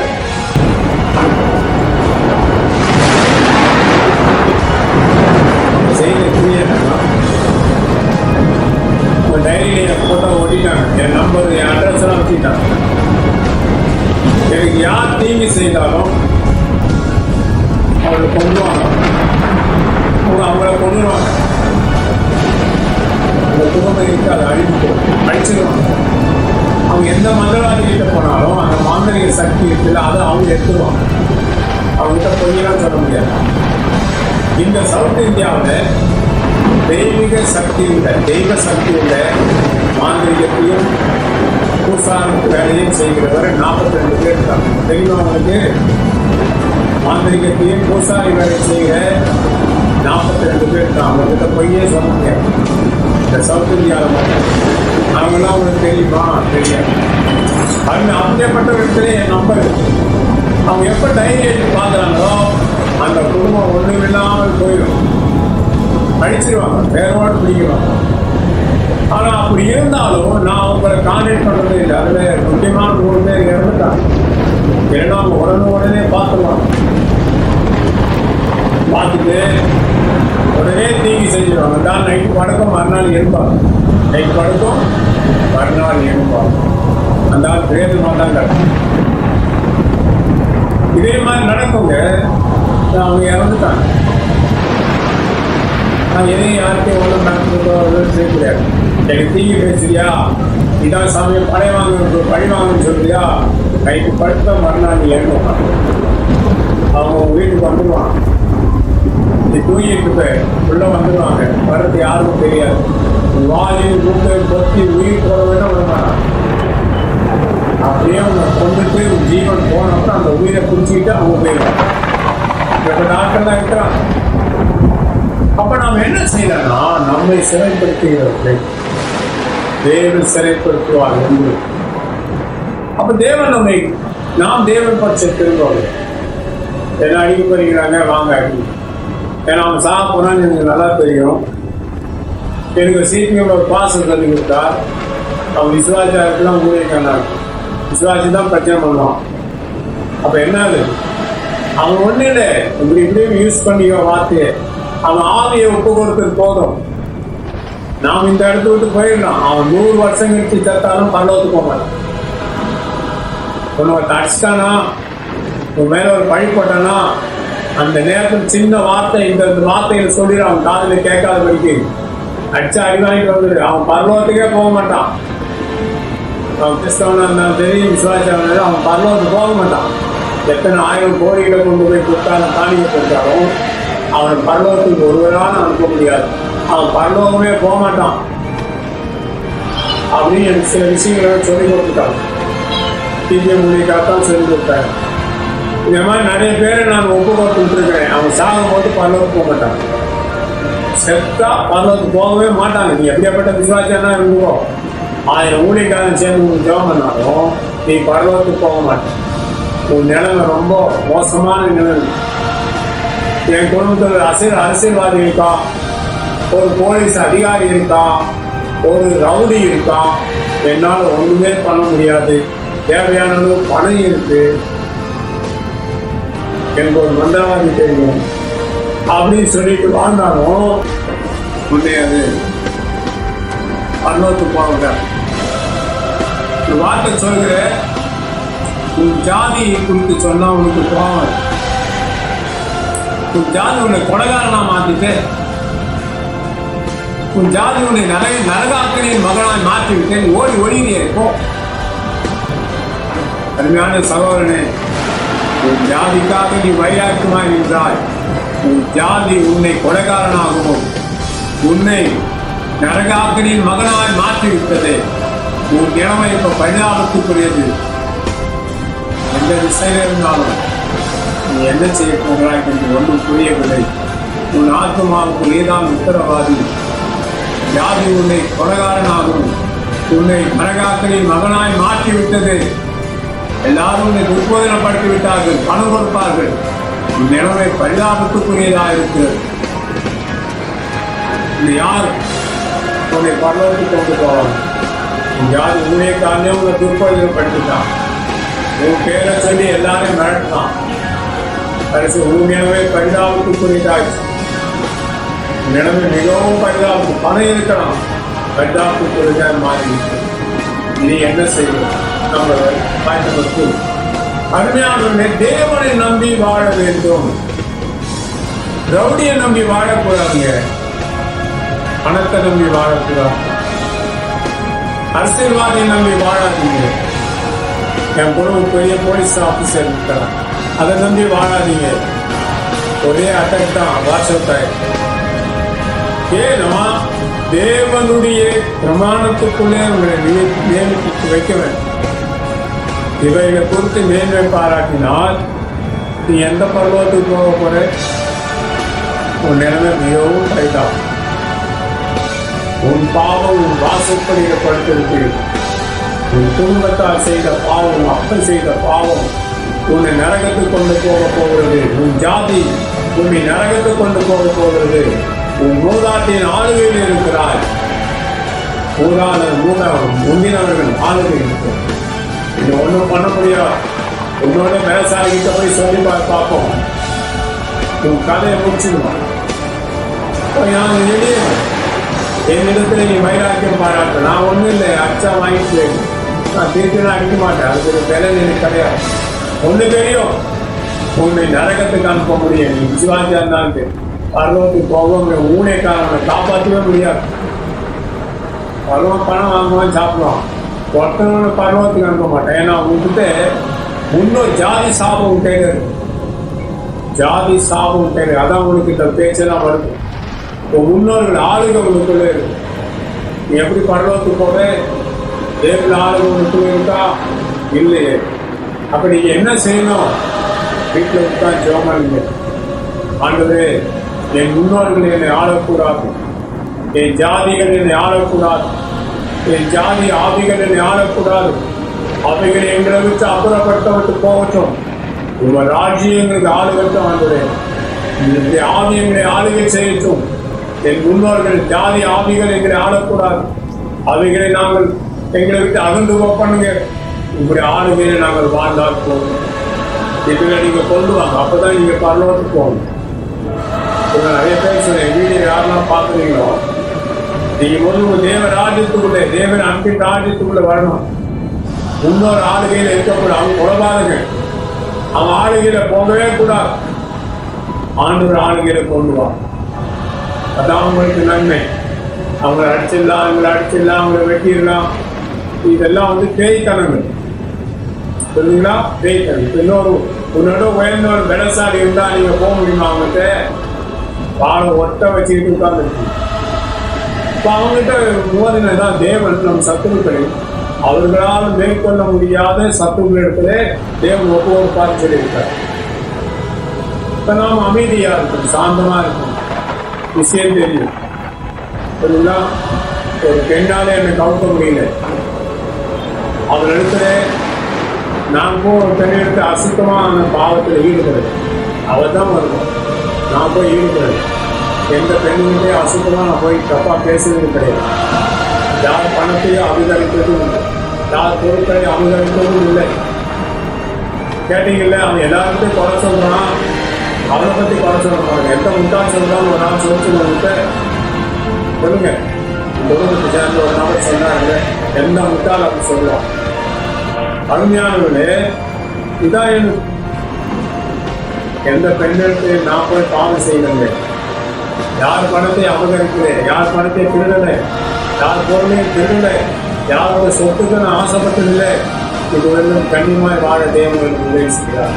செய்த புரியலன்னா உங்கள் டைரியில் என் ஃபோட்டோ ஒட்டிட்டாங்க, என் நம்பர், என் அட்ரஸ் எல்லாம் வச்சுட்டாங்க. எனக்கு யார் தீங்கு செய்தாலும் அவங்களை கொண்டுவாங்க, அவங்கள கொண்டுருவாங்க. அந்த குடும்பம் இருக்காது, அழிச்சிடுவாங்க. அவங்க எந்த மந்திரவாதிகிட்ட போனாலும் அந்த மாந்திரிக சக்தி இருக்குல்ல, அதை அவங்க எடுத்துருவாங்க. அவங்ககிட்ட பொய்யெல்லாம் சொல்ல முடியாது. இந்த சவுத் இந்தியாவில் தெய்வீக சக்தி உள்ள, தெய்வ சக்தி உள்ள மாந்திரிகத்தையும் பூசாரத்து வேலையும் செய்கிறவர் 42 பேர் இருக்காங்க. தெரியுமா அவங்களுக்கு? மாந்திரிகத்தையும் பூசாரி வேலை செய்கிற 42 பேர் இருக்காங்க. அவங்ககிட்ட பொய்யே சொல்ல முடியாது. இந்த சவுத் இந்தியாவில் மட்டும் அவங்களாம் அவங்களுக்கு தெரியுமா? தெரியாது. அவங்க அப்படியேப்பட்ட இடத்துல என் நம்பர். அவங்க எப்போ டைரி எழுதி பார்க்குறாங்களோ அந்த குடும்பம் ஒன்றும் இல்லாமல் போயிடும், அழிச்சிருவாங்க, வேறோடு பிடிக்குவாங்க. ஆனால் அப்படி இருந்தாலும் நான் அவங்களை கான்டாக்ட் பண்ணுறதே இல்லை. அதில் முக்கியமான 3 பேர் இறந்துட்டாங்க. ஏன்னா அவங்க உடனே பார்த்துருவாங்க. பார்த்துட்டு உடனே தீங்கி செஞ்சிருவாங்க. தான் நைட்டு படுக்கும், மறுநாள் எழுப்பாங்க. நைட்டு படுக்கும், மறுநாள் எழுப்பாங்க. அந்த ஆள் பேரு மாட்டாங்க. இதே மாதிரி நடக்குங்க. அவங்க இறந்துட்டாங்க. நான் எதையும் யாருக்கும் ஒன்றும் நடக்கிறதோ செய்ய முடியாது. எனக்கு தீங்கி பேசுறியா, இதான் சமயம் பழி வாங்கன்னு சொல்றியா, நைட்டு படுத்த மறுநாள் நீ எழுந்துவாங்க. அவங்க வீட்டுக்கு வந்துடுவாங்க. நீ தூங்கிட்டு போய் உள்ள வந்துடுவாங்க. வர்றது யாருக்கும் தெரியாது. வாயு மூட்டை பொத்தி உயிர் போட வேண்டாம் விட மாட்டாங்க. அப்படியே அவங்க கொண்டுட்டு ஜீவன் போனப்ப அந்த உயிரை பிடிச்சிக்கிட்டு அவங்க போயிடுவாங்க. இப்போ டாக்டர்லாம் இருக்கிறாங்க. அப்ப நாம் என்ன செய்யலன்னா, நம்மை சிறைப்படுத்துகிறவர்களை தேவன் சிறைப்படுத்துவார் என்று. அப்ப தேவன் நாம் தேவன் பட்ச திரும்புவாங்க. என்ன அடிக்க போறீங்கிறாங்க, வாங்க அடி. ஏன்னா அவன் சாக போனான்னு எனக்கு நல்லா தெரியும். எனக்கு சிபிஎம் ஒரு பாசம் சொல்லி கொடுத்தார். அவன் விசுவாச்சாரத்துலாம் ஊழியக்கான விசுவாசி தான் பிரச்சனை பண்ணுவான். அப்ப என்ன அது, அவன் ஒண்ணு இல்லை, இப்படியும் யூஸ் பண்ணிக்கோ வார்த்தையை. அவன் ஆவியை ஒப்பு கொடுத்தது போதும். நாம் இந்த இடத்த விட்டு போயிடலாம். அவன் 100 வருஷம் கழிச்சு செத்தாலும் பரலோகத்துக்கு போக மாட்டான். உன்னோட அடிச்சிட்டானா, உன் மேல ஒரு பழி போட்டானா, அந்த நேரத்தில் சின்ன வார்த்தை, இந்த வார்த்தையை சொல்லிடு, அவன் காதில் கேட்காத வரைக்கும் அடிச்சா அடி வாங்கிட்டு வந்துடு. அவன் பரலோகத்துக்கே போக மாட்டான். அவன் கிறிஸ்தவனா இருந்தாலும் சரி, விசுவாசம், அவன் பரலோகத்துக்கு போக மாட்டான். எத்தனை 1000 கோடிகளை கொண்டு போய் கொடுத்தாலும் காணிக்க கொடுத்தாலும் அவனை பரலோகத்துக்கு ஒருவரான அனுப்ப முடியாது. அவன் பரலோகமே போக மாட்டான் அப்படின்னு எனக்கு சில விஷயங்களை சொல்லிக் கொடுத்துட்டாங்க. டிபிஎம் மூலியக்காகத்தான் சொல்லிக் கொடுத்தாங்க. இந்த மாதிரி நிறைய பேரை நான் ஒப்பு கொடுத்துருக்கிறேன். அவன் சாகும் போது பரலோகத்துக்கு போக மாட்டான். செத்தா பரலோகத்துக்கு போகவே மாட்டாங்க. நீ எப்படியாப்பட்ட விசுவாசம்னா இருந்துக்கோ, 1000 ஊழியக்காரன் சேர்ந்து உங்களுக்கு ஜெபம் பண்ணாலும் நீ பரலோகத்துக்கு போக மாட்டேன். உன் நிலைமை ரொம்ப மோசமான நிலைமை. என் குடும்பத்தில் அரசியல்வாதி இருக்கான், ஒரு போலீஸ் அதிகாரி இருக்கான், ஒரு ரவுடி இருக்கான். என்னால் ஒன்றுமே பண்ண முடியாது. தேவையான பணம் இருக்கு. எனக்கு ஒரு மந்திரவாதி தெரியும். அப்படின்னு சொல்லிட்டு வாழ்ந்தாலும் உன்னை அது பரலோகத்துக்கு போக ஒரு வார்த்தை சொல்கிற, உன் ஜாதி குறித்து சொன்னா உனக்கு போவாங்க. உன் ஜாதி உன்னை கொலைகாரனா மாத்திட்டு, உன் ஜாதி உன்னை நரகாக்கனின் மகனாய் மாற்றிவிட்டு ஓடி ஒளியே இருக்கும். அருமையான சகோதரனே, உன் ஜாதிக்காக நீ வைராக்கியமாய் நின்றாய். உன் ஜாதி உன்னை கொலைகாரனாகவும் உன்னை நரகாக்கனின் மகனாய் மாற்றிவிட்டது. உன் நிலைமை இப்ப பரிதாபத்துக்குரியது. எந்த திசையில இருந்தாலும் நீ என்ன செய்ய போகிறாய் என்று ஒன்றும் புரியவில்லை. உன் ஆத்மாவுக்கு நீதான் உத்தரவாதி. ஜாதி உன்னை கொலைகாரனாகவும் உன்னை நரகாக்கனின் மகனாய் மாற்றிவிட்டது. எல்லாரும் உன்னை துர்போதனப்படுத்தி விட்டார்கள், பணம் கொடுப்பார்கள். உன் நிலைமை பரிதாபத்துக்குரியதாக இருக்கிறது. இந்த யார் உன்னை பரலோகத்துக்கு கொண்டு போவாங்க? உன் ஜாதி உன்னை காரணே உன்னை துர்போதனப்படுத்திட்டான். உன் பேரை சொல்லி எல்லாரையும் மிரட்டினான். கடைசி உன் நிலைமை பரிதாபத்துக்குரியதாச்சு. நிலைமை மிகவும் பரிதாபத்து. பணம் இருக்கலாம், பரிதாபத்துக்குரியதாக மாறி நீ என்ன செய்வோம்? நம்ம பயன்படுத்து. அருமையானவர்களே, தேவனை நம்பி வாழ வேண்டும். ரவுடியை நம்பி வாழக்கூடாதுங்க. பணத்தை நம்பி வாழக்கூடாது. அரசியல்வாதியை நம்பி வாழாதீங்க. என் பொண்ணு பெரிய போலீஸ் ஆபீசர் இருக்கான், அதை நம்பி வாழாதீங்க. ஒரே அட்டாக் தான், வாட்ஸ்அப். ஏன்னா தேவனுடைய பிரமாணத்துக்குள்ளே உங்களை நியமித்து வைக்க வேண்டும். இவைகளை குறித்து மேன்மை பாராட்டினால் நீ எந்த பருவத்துக்கு போக போற? உன் நிலைமை மிகவும் பரிதாபம். உன் பாவம் உன் வாசற்படியில் படுத்திருக்கிறது. உன் குடும்பத்தால் செய்த பாவம், அப்பன் செய்த பாவம் உன்னை நரகத்துக்கு கொண்டு போக போகிறது. உன் ஜாதி உன்னை நரகத்துக்கு கொண்டு போக போகிறது. உன் மூதாட்டின் ஆளுகையில் இருக்கிறாய். முந்தினவர்கள் ஆளுகை இருக்கும். இது ஒன்றும் பண்ண முடியாது. உன்னோட விவசாயிகிட்ட போய் சொல்லி பார்ப்போம். உன் கதையை முடிச்சிடுவான். என்னிடத்துல நீ வைராக்கியம் பாராட்டு. நான் ஒன்றும் இல்லை, அச்சா வாங்கிட்டு நான் திருப்பி அடிக்க மாட்டேன். அதுக்கு ஒரு விலை எனக்கு கிடையாது. ஒன்று தெரியும், உன்னை நரகத்துக்கு அனுப்ப முடியும். நீ விசுவாசியா இருந்தாலும் பருவத்துக்கு போக ஊனைக்காரனை காப்பாற்றவே முடியாது. பருவம் பணம் வாங்குவான், சாப்பிடுவான். ஒருத்தனோட பருவத்துக்கு அனுப்ப மாட்டேன். ஏன்னா உங்ககிட்ட முன்னோர் ஜாதி சாபம் விட்டேங்க. ஜாதி சாபம் விட்டேங்க. அதான் உனக்கு இந்த பேச்செல்லாம் வருது. இப்போ முன்னோர்கள் ஆளுகை உனக்குள்ள இருக்கு. நீ எப்படி பருவத்துக்கு போக? தேவன் ஆளுகை உனக்குள்ள இருக்கா? இல்லையே. அப்ப நீங்க என்ன செய்யணும்? வீட்டில் உட்காந்து ஜெபம். ஆண்டவரே, என் முன்னோர்கள் என்னை ஆளக்கூடாது. என் ஜாதிகள் என்னை ஆளக்கூடாது. என் ஜாதி ஆவிகள் என்னை ஆளக்கூடாது. அவைகளை எங்களை விட்டு அப்புறப்படுத்தப்பட்டு போகட்டும். உங்கள் ராஜ்யங்களுக்கு ஆளுகட்டும். ஆண்டவரே, இந்த ஆவியங்களை ஆளுகை செய்யட்டும். என் முன்னோர்கள் ஜாதி ஆவிகள் எங்களை ஆளக்கூடாது. அவைகளை நாங்கள் எங்களை விட்டு அகன்று பண்ணுங்க. உங்களுடைய ஆளுகையை நாங்கள் வாழ்ந்தால் போகணும். இதுல நீங்க கொண்டு வாங்க. அப்பதான் நீங்க பரலோகத்துக்கு போகணும். நிறைய பேர் சொன்னேன், வீடியோ யாரெல்லாம் பார்க்குறீங்களோ, நீங்க முதல்ல தேவ ராஜ்யத்துக்குள்ள, தேவன் அன்பின் ராஜ்யத்துக்குள்ள வரணும். முன்னோர் ஆளுகையில இருக்கக்கூடாது. அவங்க உலகாதுங்க. அவங்க ஆளுகையில போகவே கூடாது. ஆண்டவர் ஆளுகையில கொண்டு வா. அதான் அவங்களுக்கு நன்மை. அவங்களை அடிச்சிடலாம், அவங்களை அடிச்சிடலாம், அவங்களை வெட்டிடலாம். இதெல்லாம் வந்து பேய்த்தனங்கள். சொல்லுங்களா? பேய்த்தனம். இன்னொரு உன்னோட உயர்ந்த ஒரு பலசாலி இருந்தா நீங்க போக முடியுமா? அவங்ககிட்ட வாழை ஒட்ட வச்சுக்கிட்டு உட்கார்ந்துருக்கு. இப்போ அவங்ககிட்ட மோதினதான் தேவன் நம் சத்துருக்களை அவர்களால் மேற்கொள்ள முடியாத சத்துருக்களிடத்திலே தேவன் ஒவ்வொரு பார்த்து சொல்லியிருக்கார். இப்ப நாம் அமைதியா இருக்கணும், சாந்தமா இருக்கணும். விஷயம் தெரியும். சொல்லுங்களா? ஒரு பெண்ணாலே என்னை கவுக்க முடியல. அவர் இடத்துல நான் போய் ஒரு பெண்ணை எடுத்து அசுத்தமான பாவத்தில் ஈடுபடுது. அவள் தான் வருவோம். நான் போய் ஈடுபடுது. எந்த பெண்ணுகிட்டே அசுத்தமாக நான் போய் தப்பாக பேசுறது கிடையாது. யார் பணத்தையும் அபகரித்ததும் இல்லை, யார் பொருட்களை அபகரித்ததும் இல்லை. கேட்டீங்கல்ல, அவன் எல்லாருக்கும் குறை சொல்றான். அவனை பத்தி குறை சொல்ல பாருங்க. எந்த முட்டாள் சொல்றாலும் ஒரு நாள் சொல்லிட்டு சொல்லுங்க. குடும்பத்தை சேர்ந்து ஒரு நபர் சொன்னாங்க, எந்த முட்டாள் அப்படி சொல்லுவான். அருமையானவர்களே, இதான் எனக்கு எந்த பெண்களுக்கு நான் போய் பாவம் செய்யலைங்க. யார் பணத்தை அபகரிக்கிறேன், யார் பணத்தை திருடலை, யார் பொருளையும் திருடலை, யாரோட சொத்துக்கு நான் ஆசைப்பட்டதில்லை. இது வந்து கண்ணியமாய் வாழ தேவன் உதவி செய்கிறார்.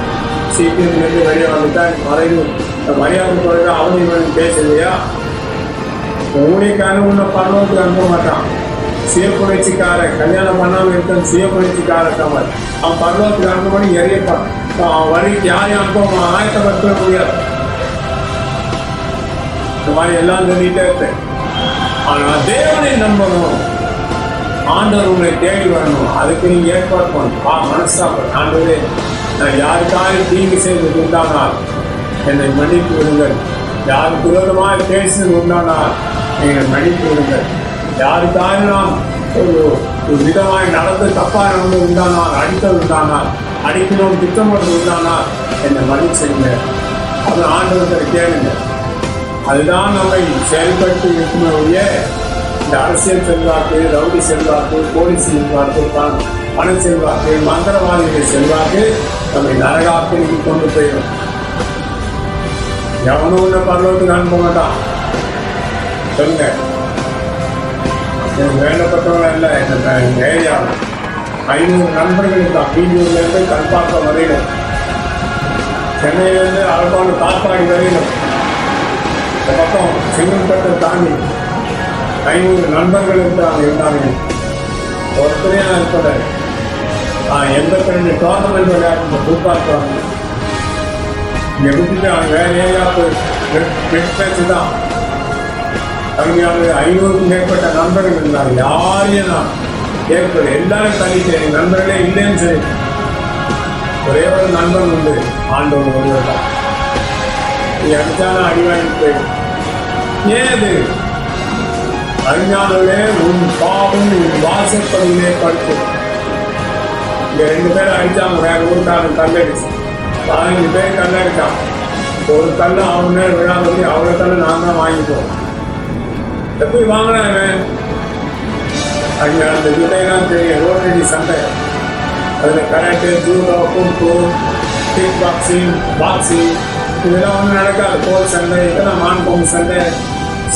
சீக்கிரம் வெளியே வந்துட்டா மறைவு மரியாதை குறைக்க அவனையும் பேசலையா? ஊழியக்காரன் உன்னை பரலோகத்துக்கு அனுப்ப மாட்டான். சுய புரட்சிக்கார கல்யாணம் பண்ணாமல் இருக்க சுய புரட்சிக்கார கமல் அவன் பரலோகத்துக்கு அனுப்ப பண்ணி எரியப்பான். அவன் வழிக்கு யாரையும் அனுப்ப ஆயத்தப்படுத்த முடியாது. இந்த மாதிரி எல்லாம் சொல்லிட்டே இருப்பேன். ஆனால் தேவனை நம்பணும். ஆண்டவர் உங்களை தேடி வரணும். அதுக்கு நீங்க ஏற்பாடு பண்ணணும். மனசாப்ப ஆண்டவரே, நான் யாருக்காக தீங்கு செய்வது உண்டானால் என்னை மன்னித்து விடுங்கள். யாருக்கு விரோதமாக பேசுவது உண்டானால் என்னை மன்னித்து விடுங்கள். யாருக்காக நாம் ஒரு விதமாக நடந்து தப்பாக நடந்து உண்டானால், அடித்தது உண்டானால், அடிக்கணும் திட்டமிடுறது உண்டானால் என்னை மன்னிச்சுங்க. அது ஆண்டவர்கள் கேளுங்க. அதுதான் நம்மை செயல்படுத்தி இருக்கக்கூடிய இந்த அரசியல் செல்வாக்கு, ரவுடி செல்வாக்கு, போலீஸ் செல்வாக்கு, பண செல்வாக்கு, மந்திரவாதிகள் செல்வாக்கு நம்மை நரகாக்கு கொண்டு போயிடும். எவனும் உன்னை பரலோகத்துக்கு அனுப்ப மாட்டான். சொல்லுங்க. எனக்கு வேண்டப்பட்டவங்க இல்லை. எங்க ஏரியாவில் 500 நண்பர்கள் இருந்தான். பீடியூர்லேருந்து கல்பாக்கம் வரையிலும், சென்னையிலேருந்து அரப்பாடு காத்தாடி வரையிலும், இந்த பக்கம் செங்கல்பட்டை தாண்டி 500 நண்பர்கள் இருந்தாங்க. ஒருத்தரையும் நான் இருப்பதை 82 டோர்னமெண்ட் விளையாட்டு கூப்பாக்குவாங்க. இங்கே விட்டுட்டு அவங்க வேற ஏரியா போய் நெட் பேச்சு தான். கம்மியாக 500க்கும் மேற்பட்ட நண்பர்கள் இருந்தாங்க. யாரையும் நான் கேட்பது எல்லாரும் தள்ளிட்டு என் நண்பர்களே இல்லைன்னு சொல்லி ஒரே ஒரு நண்பன் உண்டு. ஆண்டவன் ஒருவர் தான். நீ அடித்தாலும் அடி வாங்கி போயிடும். ஏது அறிஞானே உன் பாவம் உன் வாசப்படியிலே படுத்து. இங்க 2 பேர் அடித்தாங்க. வேற ஊருக்காரன் கல்லடிச்சு 15 பேர் கல்லடிச்சான். ஒரு கல்லு அவன் நேரம் விழாமதி அவ்வளோ கல்லு நான் தான் வாங்கிப்போம். எப்படி வாங்கினேன்? அங்கே அந்த விதையெல்லாம் தெரியும். ரோட்டடி சண்டை, அதில் karate, judo, kung fu, kick boxing, boxing இதெல்லாம் ஒன்றும் நடக்காது. கோல் சண்டை, இதெல்லாம் மான் பொங்கு சண்டை,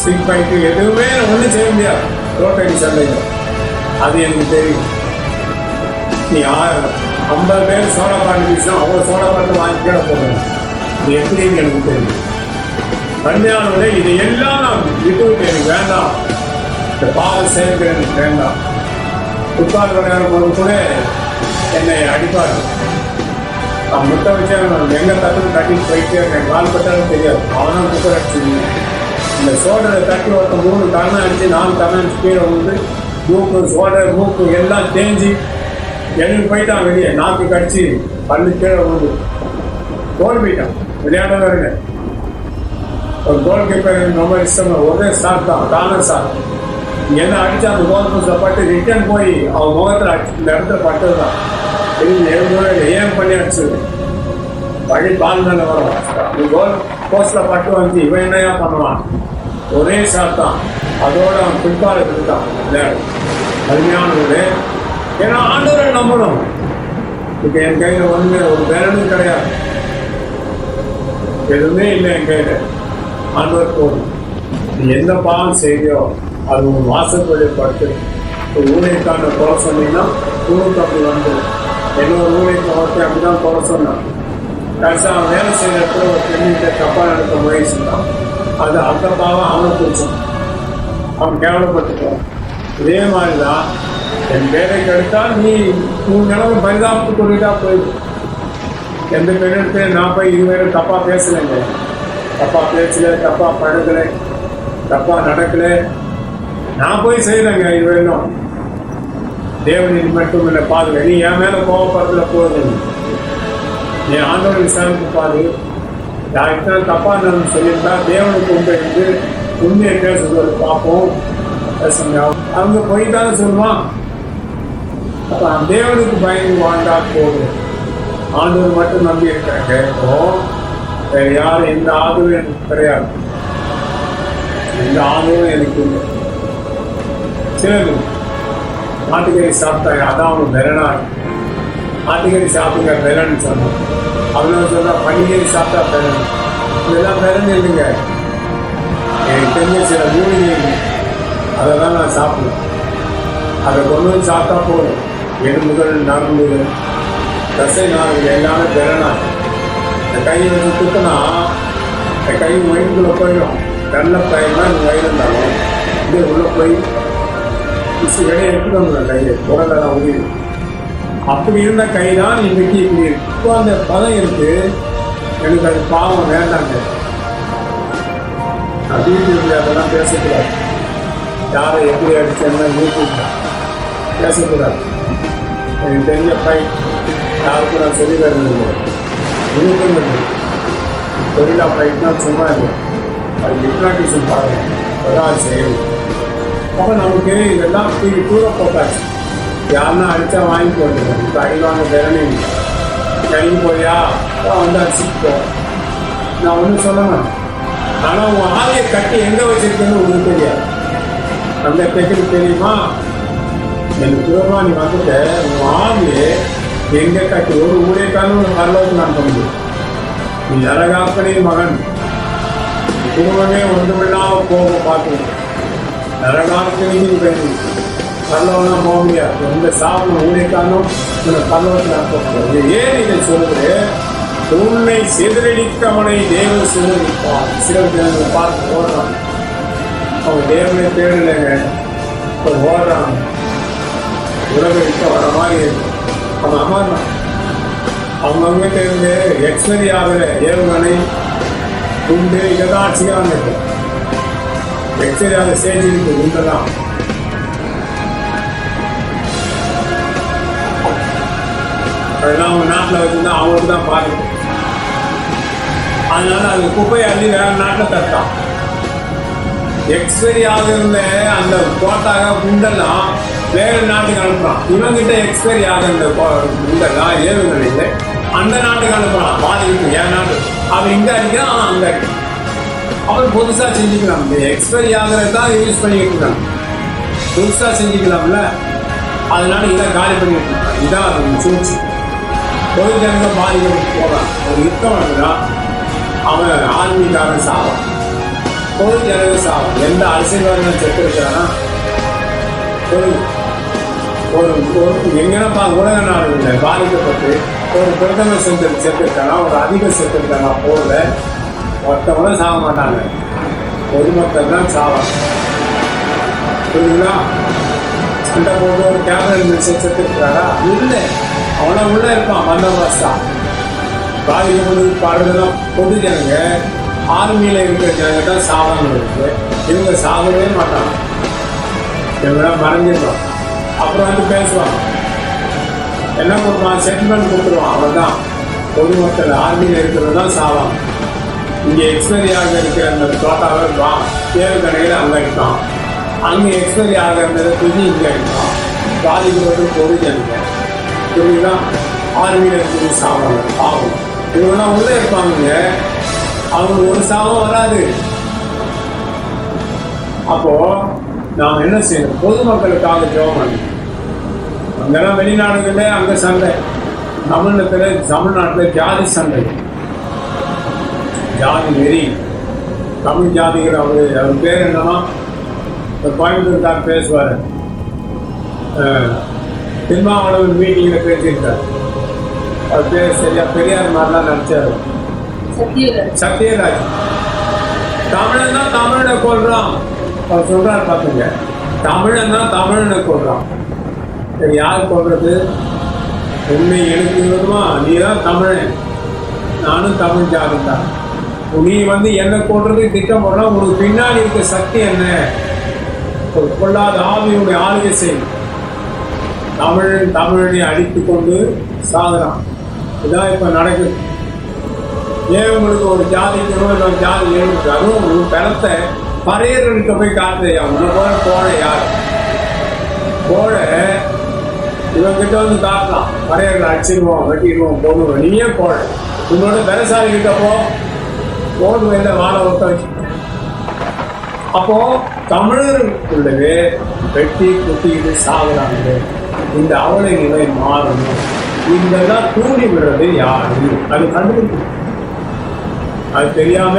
ஸ்டிக் ஃபைட்டு எதுவுமே ஒன்றும் செய்ய முடியாது ரோட்டடி சண்டையில். அது எனக்கு தெரியும். நீ 50 பேர் சோடா பாட்டு வீசினா அவ்வளோ சோடா பாட்டு வாங்கி கீழே போடணும். இது எப்படின்னு எனக்கு தெரியும். கல்யாணோட இது எல்லாம் நான் விட்டு விட்டு எனக்கு வேண்டாம். இந்த பாவ செயல்கள் எனக்கு வேண்டாம். துப்பாக்கி விளையாடும் போது கூட என்னை அடிப்பார். நான் முட்டை வச்சா எங்கே தட்டு தட்டிட்டு போயிட்டே இருக்கேன். கால் பட்டாலும் தெரியாது. அவனும் குக்கர் அடிச்சுருங்க. இந்த சோடரை தட்டி ஒருத்த 3 கண்ணை அடிச்சு 4 கண்ணை அடிச்சு கீழே வந்து மூக்கு சோடரை மூக்கு எல்லாம் தேஞ்சி எழுந்து போயிட்டான் வெளியே. நாக்கு கடிச்சு பல்லு கீழே வந்து கோல் போயிட்டான். விளையாட வருங்க. ஒரு கோல் கீப்பர் எனக்கு ரொம்ப இஷ்டம். ஒரே ஸ்டார்ட் தான், கார்னர் ஸ்டார்ட். என்ன அடிச்சு அந்த கோல் போஸ்டில் பட்டு ரிட்டர்ன் போய் அவன் முகத்தில் அடிச்சு இந்த இடத்துல பட்டது தான். ஏன் பண்ணி அடிச்சது பழி பால் மேலே வரும். அந்த கோல் போஸ்டில் பட்டு வந்து இவன் என்னையா பண்ணுவான்? ஒரே ஷாட் தான். அதோட அவன் பிற்பாடு கொடுத்தான் விளையாடு. அருமையானது. ஏன்னா ஆண்டவரை நம்பணும். இப்போ என் கையில் ஒன்றுமே ஒரு விரலும் கிடையாது, எதுவுமே இல்லை என் கையில். ஆண்டவர் போதும். நீ எந்த பாவம் செய்தியோ அது உன் வாசப்படி படுத்து. ஒரு ஊழியக்கான குறை சொன்னீங்கன்னா ஊருக்கு அப்படி வந்து என்னோட ஊழியத்தை ஒருத்தி அப்படிதான் குறை சொன்னான். கடைசியாக அவன் வேலை செய்கிற இடத்துல ஒரு பெண்ணிட்ட தப்பாக நடத்த முயற்சி தான். அது அந்த பாவம் அவனை பிடிச்சான். அவன் கேவலப்பட்டுட்டான். இதே மாதிரி தான் என் வேலைக்கு எடுத்தால் நீ உன் நிலவு பரிதாபத்து கொண்டுட்டா போயிடும். எந்த பெண்ணிடத்துல நான் போய் இதுவரை தப்பாக பேசலைங்க, தப்பாக பேசல, தப்பாக பழகலை, தப்பாக நடக்கலை, நான் போய் செய்யலைங்க. இது வேணும் தேவனின் மட்டும் இல்லை பாருங்க. நீ என் மேலே கோவப்படுறதுல போகுது. நீ ஆண்டோட விசாரித்து பாரு. யாருக்கிட்ட தப்பாக இருந்தாலும் சொல்லியிருந்தா தேவனுக்கு உண்மை வந்து உண்மையை பேசுறது பார்ப்போம். அவங்க போய் தானே சொல்லுவான். அப்போ தேவனுக்கு பயந்து வாழ்ந்தா போதும். ஆண்டவர் மட்டும் நம்பி இருக்கிறாங்க. இப்போ வேற யாரும் எந்த ஆதரவும் எனக்கு கிடையாது. எந்த ஆதரவும் எனக்கு இல்லை. சிலர் மாட்டுக்கறி சாப்பிட்டாங்க, அதான் அவனுக்கு வெறனா மாட்டுக்கறி சாப்பிடுங்க வெறன்னு சொன்னான். அவனு சொன்னா பன்னிக்கறி சாப்பிட்டா வெறன். இதெல்லாம் வெறன் இல்லைங்க. எனக்கு தெரிஞ்ச சில மூலிகை அதை தான் நான் சாப்பிடுவேன். அதை கொண்டு வந்து சாப்பிட்டா போதும். எலும்புகள், நரம்புகள், தசை நார்கள் எல்லாமே வெறனா. இந்த கையை வந்து குத்துனா இந்த கை வயிற்றுக்குள்ளே போயிடும். நல்ல பயிர்னா இந்த வயிறு இருந்தாலும் இது உள்ளே போய் வெளியே எடுத்துட்டு வந்துடும். கையை உடலை தான் உதவி. அப்படி இருந்த கை தான் இன்னைக்கு இப்படி இருக்கு. இப்போ அந்த பதம் இருக்கு. எனக்கு அது பாவம் வேண்டாங்க. நான் வீட்டு அதெல்லாம் பேசக்கூடாது. யாரை எப்படி அடிச்சேன்னா யூடியூப் பேசக்கூடாது. எனக்கு தெரிஞ்ச ஃபைட் யாருக்கும் நான் சொல்லி தருது. யூடியூப் தொழிலா ஃபைட்னா சும்மா இல்லை. அது டிப்ராக்டிஷன் பாருங்க. அதான் செய்யணும். அப்போ நமக்கு இதெல்லாம் தூக்கி தூர போட்டாச்சு. யாருன்னா அடித்தா வாங்கி போட்டுருக்கேன். இப்போ அடிவாங்க திறனே கழிவு போயா வந்து அடிச்சுட்டு நான் ஒன்றும் சொல்லணும். ஆனால் உன் ஆலையை கட்டி எங்கே வச்சிருக்கேன்னு உங்களுக்கு தெரியாது. அந்த டெக்னிக் தெரியுமா? எனக்கு தூரமா நீ வந்துட்டு உன் ஆலையை எங்கே கட்டி ஒரு ஊழியக்கான ஒரு வரலாற்று நான் பண்ண நீ நரகாப்பனின் மகன். குடும்பமே ஒன்றுமில்லாமல் போக பார்க்கணும். நரகாக்கு நீதி வேண்டும். பல்லவனா போக முடியாது. எந்த சாப்பிடும் ஊழியக்கானும் பல்லவத்தில் அனுப்பக்கூடாது. ஏன் இதை சொல்லுது? உன்னை சிதறடித்தவனை தேவன் சிதறடிப்பான். சிறப்பு பார்த்து ஓடுறான். அவங்க தேவனை தேடலைங்க. இப்போ ஓடுறாங்க. உலக இருக்க வர மாதிரி இருக்கு. அவன் அமர்றான். அவங்கவுங்க இருந்து எக்ஸ்பெரி ஆகிற ஏவுகணை குண்டு இதெல்லாம் ஆட்சியாக இருக்கு. எக்ஸ்பெரி ஆகிற ஸ்டேஜ் இருக்கு. குண்டெல்லாம் அதெல்லாம் அவங்க நாட்டில் வச்சுருந்தா அவங்களுக்கு தான் பாருங்க. அதனால அது குப்பையை அள்ளி வேற நாட்டில் தட்டான். எக்ஸ்பெரி ஆகிருந்த அந்த கோட்டாக குண்டெல்லாம் வேற நாட்டுக்கு அனுப்புறான். இவங்கிட்ட எக்ஸ்பெரி ஆகிற குண்டெல்லாம் ஏவுகள் இல்லை. அந்த நாட்டுக்கு அனுப்புறான். பாதிக்கு என் நாட்டு அவன் இங்கே அடிக்கிறான். ஆனால் அங்கே அடிக்கிறான். அவன் புதுசாக செஞ்சுக்கலாம். இந்த எக்ஸ்பெரி ஆகிறது தான் யூஸ் பண்ணிக்கிட்டு இருக்காங்க. புதுசாக செஞ்சுக்கலாம்ல. அதனால இதை காலி பண்ணிட்டு இருக்கான். இதான் அது சூழ்ச்சி. தொழிற்சங்க பாதிக்கப்பட்டு போகிறான். ஒரு யுத்தம் வருதுன்னா அவன் ஆர்மிக்காரன் சாவான். தொழிற்சங்க சாவான். எந்த அரசியல்வாதிகளும் செத்து இருக்கிறான்னா ஒரு எங்கன்னா உலக நாடுகளில் பாதிக்கப்பட்டு ஒரு பிரதமர் செத்துருக்கானா ஒரு அதிகம் செத்துருக்கானா போல ஒருத்தவங்களும் சாக மாட்டாங்க. பொதுமக்கள் தான் சாவாங்க. புரியுதுங்களா? சண்டை போட்டு ஒரு கேபினட் மினிஸ்டர் செத்துருக்காரா? இல்லை. அவனை உள்ளே இருப்பான். பந்தோபஸ்தா பாதிக்கப்பட்டு பாடுறதுலாம் பொது ஜனங்க. ஆர்மியில் இருக்கிற ஜனங்க தான் சாவாங்க இருக்கு. இவங்க சாகவே மாட்டாங்க. இவங்களாம் மறைஞ்சிருப்பான். அப்புறம் வந்து பேசுவாங்க. என்ன பண்ணுவான்? செட்டில்மெண்ட் கொடுத்துருவான். அவன் தான் பொதுமக்கள் ஆர்மியில் இருக்கிறது தான் சாவாங்க. இங்கே எக்ஸ்பெரியாக இருக்கிற அந்த தோட்டாவை இருப்பான். ஏவுகணையில் அங்கே இருக்கான். அங்கே எக்ஸ்பெரி ஆகிறத தூக்கி இங்கே இருக்கான். பாதிக்கப்பட்டு பொது ஜனங்க. புரியுதா? ஆர்மியில் இருக்கிறது சாவாங்க. ஆகும். இவங்கெல்லாம் உள்ளே இருப்பாங்க. அவங்களுக்கு ஒரு சாபம் வராது. அப்போ நாம் என்ன செய்யணும்? பொதுமக்களுக்காக ஜெபம் பண்ணணும். அங்கெல்லாம் வெளிநாடுகளில் அங்கே சண்டை. தமிழ்நாட்டில் ஜாதி சண்டை, ஜாதி வெறி. தமிழ் ஜாதிகள் அவர் பேர் என்னன்னா கோயம்புத்தூர்கார் பேசுவார். திருமாவளவன் மீட்டிங்கில் பேசியிருக்கார். அவர் பேர் சரியா பெரியார் மாதிரிலாம் நினச்சார். சத்யராஜ். தமிழன் தான் தமிழனை கொள்றான் அவர் சொல்றாரு. பார்த்துங்க, தமிழன் தான் தமிழனை கொள்றான். சரி, யார் கொள்றது? உண்மை எனக்கு விருதுமா? நீ தான் தமிழன், நானும் தமிழ் ஜாதி தான். நீ வந்து என்ன கொள்றதுக்கு திட்டம் போடுறா. உனக்கு பின்னாடி இருக்க சக்தி என்ன? ஒரு கொள்ளாத ஆவியுடைய ஆளுகை செய்யும். தமிழனை அடித்து கொண்டு சாகுறான். இதான் இப்போ நடக்குது. ஏன் உங்களுக்கு ஒரு ஜாதிக்கணும் இன்னொரு ஜாதி ஏழுக்கு? அதுவும் ஒரு பணத்தை பறையர்கிட்ட போய் காட்டு. அவங்க போல கோழை யார்? கோழை இவங்கிட்ட வந்து காட்டலாம். பறையர்களை அடிச்சிடுவோம், வெட்டிடுவோம், போடுவோம். நீயே கோழை. உன்னோட பெருசாலி கிட்ட போ, போர்வையில வாழை ஒட்ட வச்சுட்டாங்க. அப்போ தமிழர்களுக்குள்ளவே வெட்டி குத்திக்கிட்டு சாகுறாங்க. இந்த அவலை நிலை மாறணும். இதெல்லாம் தூண்டி விடுறது யாரு? அது கண்டுபிடிக்கும். அது தெரியாம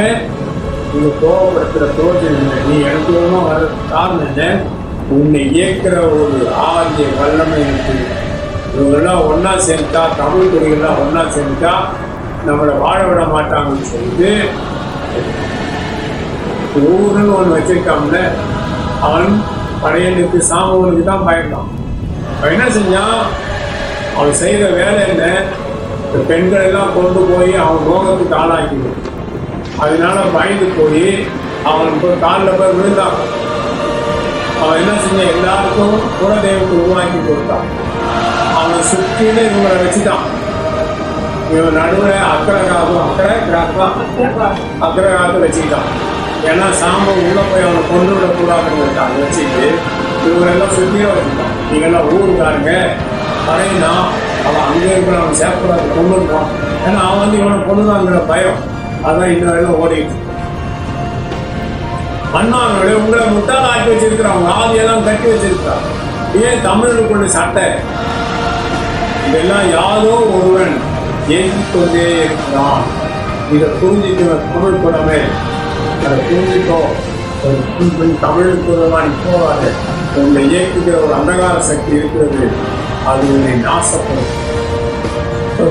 நீங்க கோபப்படுத்துற பிரயோஜனம் இல்லை. நீ எனக்கு வேணுமா வர காரணம் என்ன? உன்னை இயக்கிற ஒரு ஆகிய வல்லமை இருக்கு. இவங்கெல்லாம் ஒன்னா சேர்ந்தா, தமிழ் குடிகள்லாம் ஒன்னா சேர்ந்தா நம்மளை வாழ விட மாட்டாங்கன்னு சொல்லிட்டு ஊருன்னு ஒன்று வச்சிருக்காமல, அவன் படையனுக்கு சாம்பவனுக்கு தான் பயந்தான். அவன் என்ன செஞ்சான்? அவன் செய்கிற வேலை என்ன? இந்த பெண்கள் எல்லாம் கொண்டு போய் அவன் ரோகத்துக்கு ஆளாக்கிடும். அதனால பயந்து போய் அவன் போய் காலில் போய் விழுந்தான். அவன் என்ன செஞ்சான்? எல்லாருக்கும் குலதெய்வத்தை உருவாக்கி கொடுத்தான். அவனை சுற்றின்னு இவங்களை வச்சுட்டான். இவன் நடுவில் அக்கரகாக வச்சுக்கிட்டான். ஏன்னா சாம்பம் உள்ள போய் அவனை கொண்டு விடக்கூடாதுன்னு வச்சுட்டு இவங்களெல்லாம் சுற்றியே வச்சுட்டான். நீங்கள்லாம் ஊருக்காருங்க படையினா அவன் அங்கே இருக்கிற அவன் சேர்க்கூடாது கொண்டு இருப்பான். ஏன்னா அவன் வந்து இவனை கொண்டுதாங்கிற பயம். அதான் இன்னும் வரையிலும் ஓடிட்டு அண்ணாங்களே உங்களை முட்டாள் ஆக்கி வச்சிருக்கிறாங்க. ஆதியெல்லாம் கட்டி வச்சிருக்கிறான். ஏன் தமிழர்களுக்குள்ள சட்டை? இதெல்லாம் யாரோ ஒருவன் ஏங்கிக் கொண்டே இருக்கிறான். இதை புரிஞ்சுக்கிற தமிழ் குலமே, அதை புரிஞ்சுக்கோ. தமிழுக்கு போகாது. உங்களை இயக்குகிற ஒரு அந்தகார சக்தி இருக்கிறது. அது உன்னை நாசப்படும்.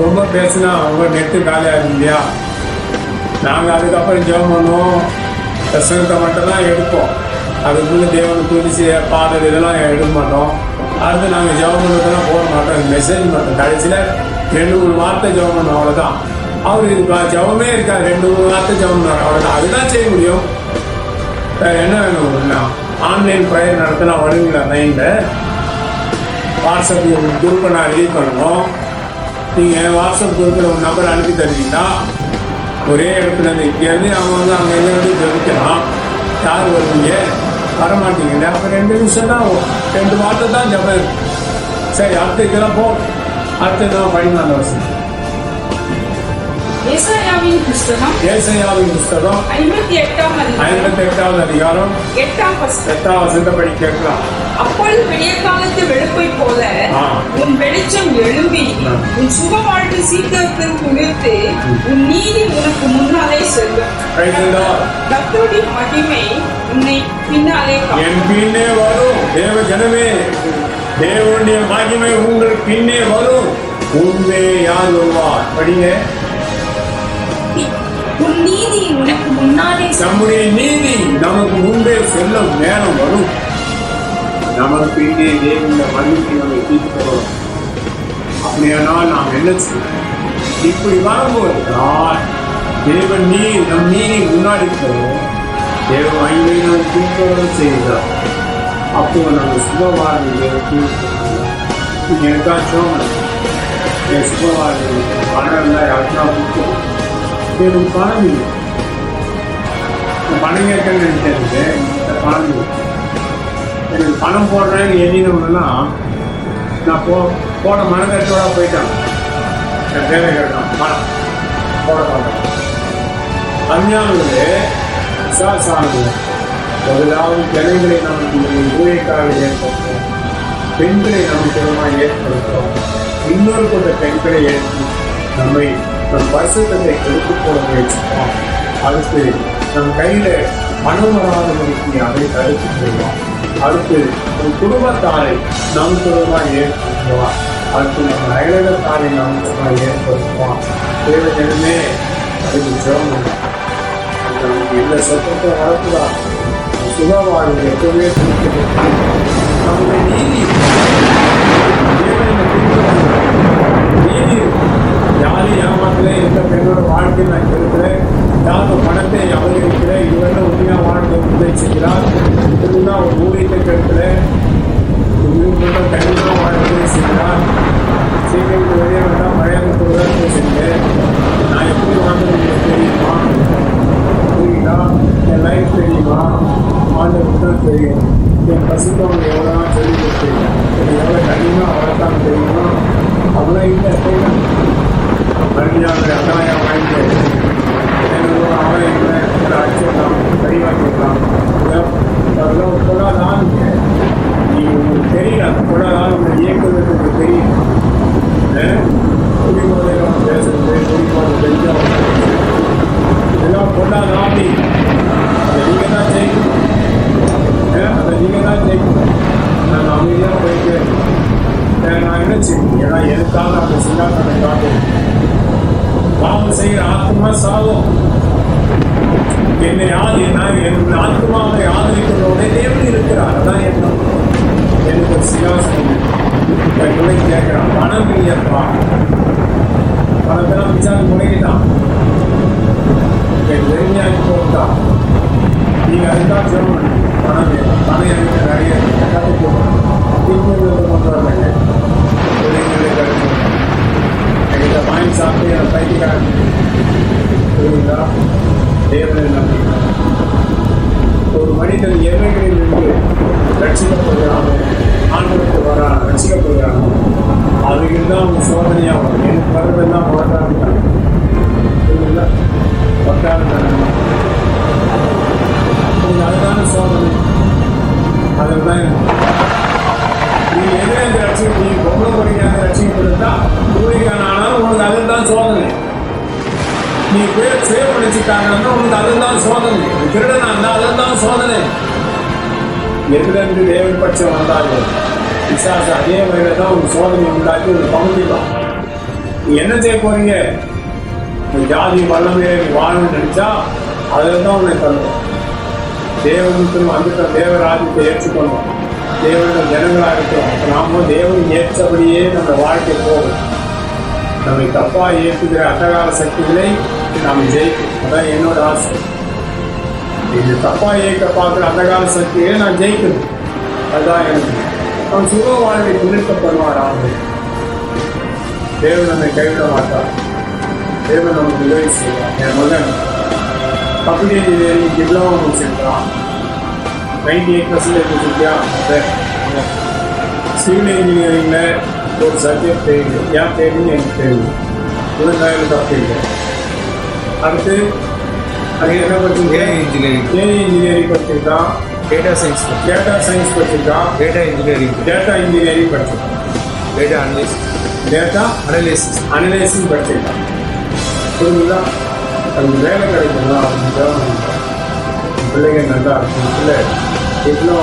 ரொம்ப பேசினா ரொம்ப நெட்டு காலியாக இல்லையா? நாங்கள் அதுக்கப்புறம் ஜெபம் பண்ணுவோம். பிரசங்கத்தை மட்டும் தான் எடுப்போம். அதுக்குள்ள தேவனை துதிச்சு பாடல் இதெல்லாம் எடுக்க மாட்டோம். அடுத்து நாங்கள் ஜெபம் பண்ணுறதுலாம் போட மாட்டோம். மெசேஜ் மட்டும் கடைசியில் 2-3 வார்த்தை ஜெபம் பண்ணோம், அவ்வளோதான். அவர் இது ஜெபமே இருக்காது. 2-3 வார்த்தை ஜெபம் பண்ணுவார், அவ்வளோதான். அதுதான் செய்ய முடியும். என்ன வேணும்? ஆன்லைன் ப்ரேயர் நடத்தினா வருவீங்களா? லைனில் வாட்ஸ்அப் குரூப்பை நான் ரிலீஸ் பண்ணணும். நீங்கள் வாட்ஸ்அப் குரூப்பில் ஒரு நம்பர் அனுப்பி தருவீங்கன்னா ஒரே இடத்துல இருந்து இங்கேருந்து அவங்க வந்து அங்கே இருந்து ஜெபிக்கலாம். யார் வருவீங்க? வரமாட்டீங்க. அப்போ 2 நிமிஷம் தான், 2 வார்த்தை தான் ஜெபம். சரி, அடுத்த இதெல்லாம் போ. அடுத்ததான் படிமான அவசியம். ஏசாயாவின் புஸ்தகம் 58வது அதிகாரம் 8ஆம் வசனத்தை படி கேட்கலாம். அப்பொழுது விடிய காலத்து வெளுப்பை போல உன் வெளிச்சம் எழும்பி உன் சுக வாழ்க்கை சீக்கிரத்தில் குளிர்த்து உன் நீதி உனக்கு முன்னாலே செல்லும். கர்த்தருடைய மகிமை உன்னை பின்னாலே என் பின்னே வரும். தேவ ஜனமே, தேவனுடைய மகிமை உங்கள் பின்னே வரும். உண்மை யார் வருவார்? படிங்க. உன் நீதி உனக்கு முன்னாலே, நம்முடைய நீதி நமக்கு முன்பே செல்லும் நேரம் வரும். நமக்கு பின்னே தேவனுடைய மகிழ்ச்சி நம்மை தீர்த்து வரும். அப்படியானால் நாம் என்ன செய்வோம்? இப்படி வரும்போது தேவன் நம் நீதி முன்னாடி போவோம். தேவ மகிமை நாம் தீர்த்து செய்கிறார். அப்போ நம்ம சுபவாழ்வு எனக்கா சோமன் என் சுபவாழ்வு பணம் இருந்தால் யாருக்கா எனக்கு பணம் இல்லை. பணம் கேட்கன்னு நினைச்சேன். பணம் இல்லை. எனக்கு பணம் போடுறேன்னு எண்ணினோம்னா நான் போட மனக்கட்டோட போயிட்டான். என் பேரை கேட்டான், பணம் போட மாட்டேன். அஞ்ஞானங்களே விசாசானது முதலாவது ஜனங்களை நமக்கு ஊழியக்காக ஏற்படுத்தும். பெண்களை நமக்கு ஏற்படுத்தும். இன்னொரு கொண்ட பெண்களை ஏற்பி நம்மை நம் பரிசுத்தத்தை எடுத்துக் போட முயற்சிப்போம். அடுத்து நம் கையில பணம் வராதபடிக்கு அதை தடுத்து கொள்வோம். அடுத்து நம் குடும்பத்தாரை நம் குடும்பமாக ஏற்படுத்துவோம். அடுத்து நம் அயலகத்தாரை நம் குடும்பமாக ஏற்படுத்துவோம். தேவ ஜனமே, அதுக்கு ஜெபம் நமக்கு எந்த சத்தத்தை வளர்த்துதான் சுகவாழ்வு எப்பவுமே நம்முடைய நீதி நீதி யாரு ஏமாத்துல எந்த பெண்ணோட வாழ்க்கை நான் இருக்கிறேன், யாரும் பணத்தை அபகரிக்கிறேன், இதுவரை உண்மையாக வாழ்க்கை உபதேசிக்கிறார், இதுதான் ஒரு ஊழியத்தை கெடுக்கிறேன், கண்டிப்பாக வாழ்க்கை செய்கிறார். சீக்கிரம் வெளியே வந்தால் மழையாளத்துடன் செஞ்சேன். நான் எப்படி வாழ்ந்தது தெரியுமா? புரியுதா? என் லைஃப் தெரியுமா? வாழ்ந்தது தான் தெரியும். என் பசுத்தவங்க எவ்வளோ சொல்லி கொடுத்தீங்க, எவ்வளோ கடினமாக வளர்த்தாங்க தெரியுமா? அவ்வளோ இல்லை மறுபடியும் அண்ணாயா வாங்கிட்டு அவன் இவனை அடிச்சிடலாம், கை வாங்கிடலாம். அதெல்லாம் கொடாதான் நீ உங்களுக்கு தெரியல, அந்த கொடாதான் உங்களை இயக்குவதற்கு தெரியும். குடிபோதையில் பேசுறது, குடிபோதை பெஞ்சம், இதெல்லாம் கொண்டாதான் நீ அதை நீங்கள் தான் ஜெயிக்கணும். அதை நீங்கள் தான் ஜெயிக்கணும். நான் அமைதியாக போயிட்டு நான் என்ன செய்யணும்? ஏன்னா எனக்காக அந்த சிங்காசனை காட்டும். பாவம் செய்கிற ஆத்மா சாவும். என்னை என் ஆத்மாவை ஆதரிக்கிறோட தேவன் இருக்கிறார். அதான் எனக்கு ஒரு சிங்காசனம். என் பிள்ளை கேட்கிறான், பணம் இல்லையப்பா. பணத்தெல்லாம் விசாரணை முறையிட்டான். என் வெறுமையாகி போட்டான். நீங்கள் அதுதான் சொல்லணும். பணம் வேணும், பணம் எனக்கு நிறைய கற்றுக்கு கொண்டு வரலைங்க. பிள்ளைங்களை கற்றுக்கணும். என்கிட்ட வாங்கி சாப்பிட்டு என் பைத்தியக்காரன் புரியுங்களா? தேவனை நம்பி ஒரு மனிதன் எவைகளில் இருந்து ரட்சிக்கப்படுகிறானோ, ஆண்டவருக்கு வரான் ரட்சிக்கப்படுகிறானோ, அதுக்கு தான் அவங்க சோதனையாக வரும். எனக்கு வருவதெல்லாம் வட்டாரம் தானே, புரியுங்களா? வட்டாரம் தானே, அதுதான சோதனை. அதில் தான் நீ எதிரே அந்த ரட்சிக்க, நீ பொம்பளை பொறிக்கான ரட்சிக்கப்படுத்தா ஊழிக்கான ஆனாலும் உனக்கு அதில் தான் சோதனை. நீ பேர் சேவ் பண்ணிச்சுட்டாங்கன்னா உனக்கு அதில் தான் சோதனை. திருடனா இருந்தால் அதில் தான் சோதனை. எதிர்ந்து தேவன் பட்சம் வந்தாலும் விசாச அதே வகையில் தான் ஒரு சோதனை உண்டாக்கி ஒரு பகுதிதான். நீ என்ன செய்ய போறீங்க? ஒரு ஜாதி வல்லமையை நீ வாழணும்னு நினைச்சா அதில் தான் உன்னை தருவோம். தேவனுக்கு வந்துட்ட தேவராஜ்யத்தை ஏற்றுக்கொள்வோம். தேவனுடைய ஜனங்களாக இருக்கிறோம். அப்போ நாமும் தேவன் ஏற்றபடியே நம்ம வாழ்க்கை போகும். நம்மை தப்பாக ஏற்றுகிற அந்தகார சக்திகளை நாம் ஜெயிக்கும். அதான் என்னோட ஆசை. இது தப்பாக இயக்க பார்க்குற அந்தகார சக்திகளை நான் ஜெயிக்கணும். அதுதான் எனக்கு. அவன் சுக வாழ்வை துணிக்கப்படுவார். அவன் தேவன் நம்மை கைவிட மாட்டார். தேவன் நமக்கு உதவி செய்வார். என் மகன் கம்ப்யூட்டர் இன்ஜினியரிங் டிப்ளமோ முடிச்சிருக்கான். 98% முடிச்சிருக்கியா? சிவில் இன்ஜினியரிங்கில் ஒரு சப்ஜெக்ட் தெரியுது. ஏன் தெரியுதுன்னு எனக்கு தெரியுது. எனக்கு தப்பு இல்லை. அடுத்து அது என்ன படிச்சிருக்கேன்? இன்ஜினியரிங் படிச்சிருக்கான். டேட்டா சயின்ஸ் படிச்சிருக்கான். டேட்டா இன்ஜினியரிங் படிச்சிருக்கான். டேட்டா அனலைசிஸ் படிச்சிருக்கான். புரிஞ்சுங்களா? அதுக்கு வேலை கிடைக்கணும். அப்படின்னு பிள்ளைங்க நல்லா இருக்கும். பிள்ளை இவ்வளோ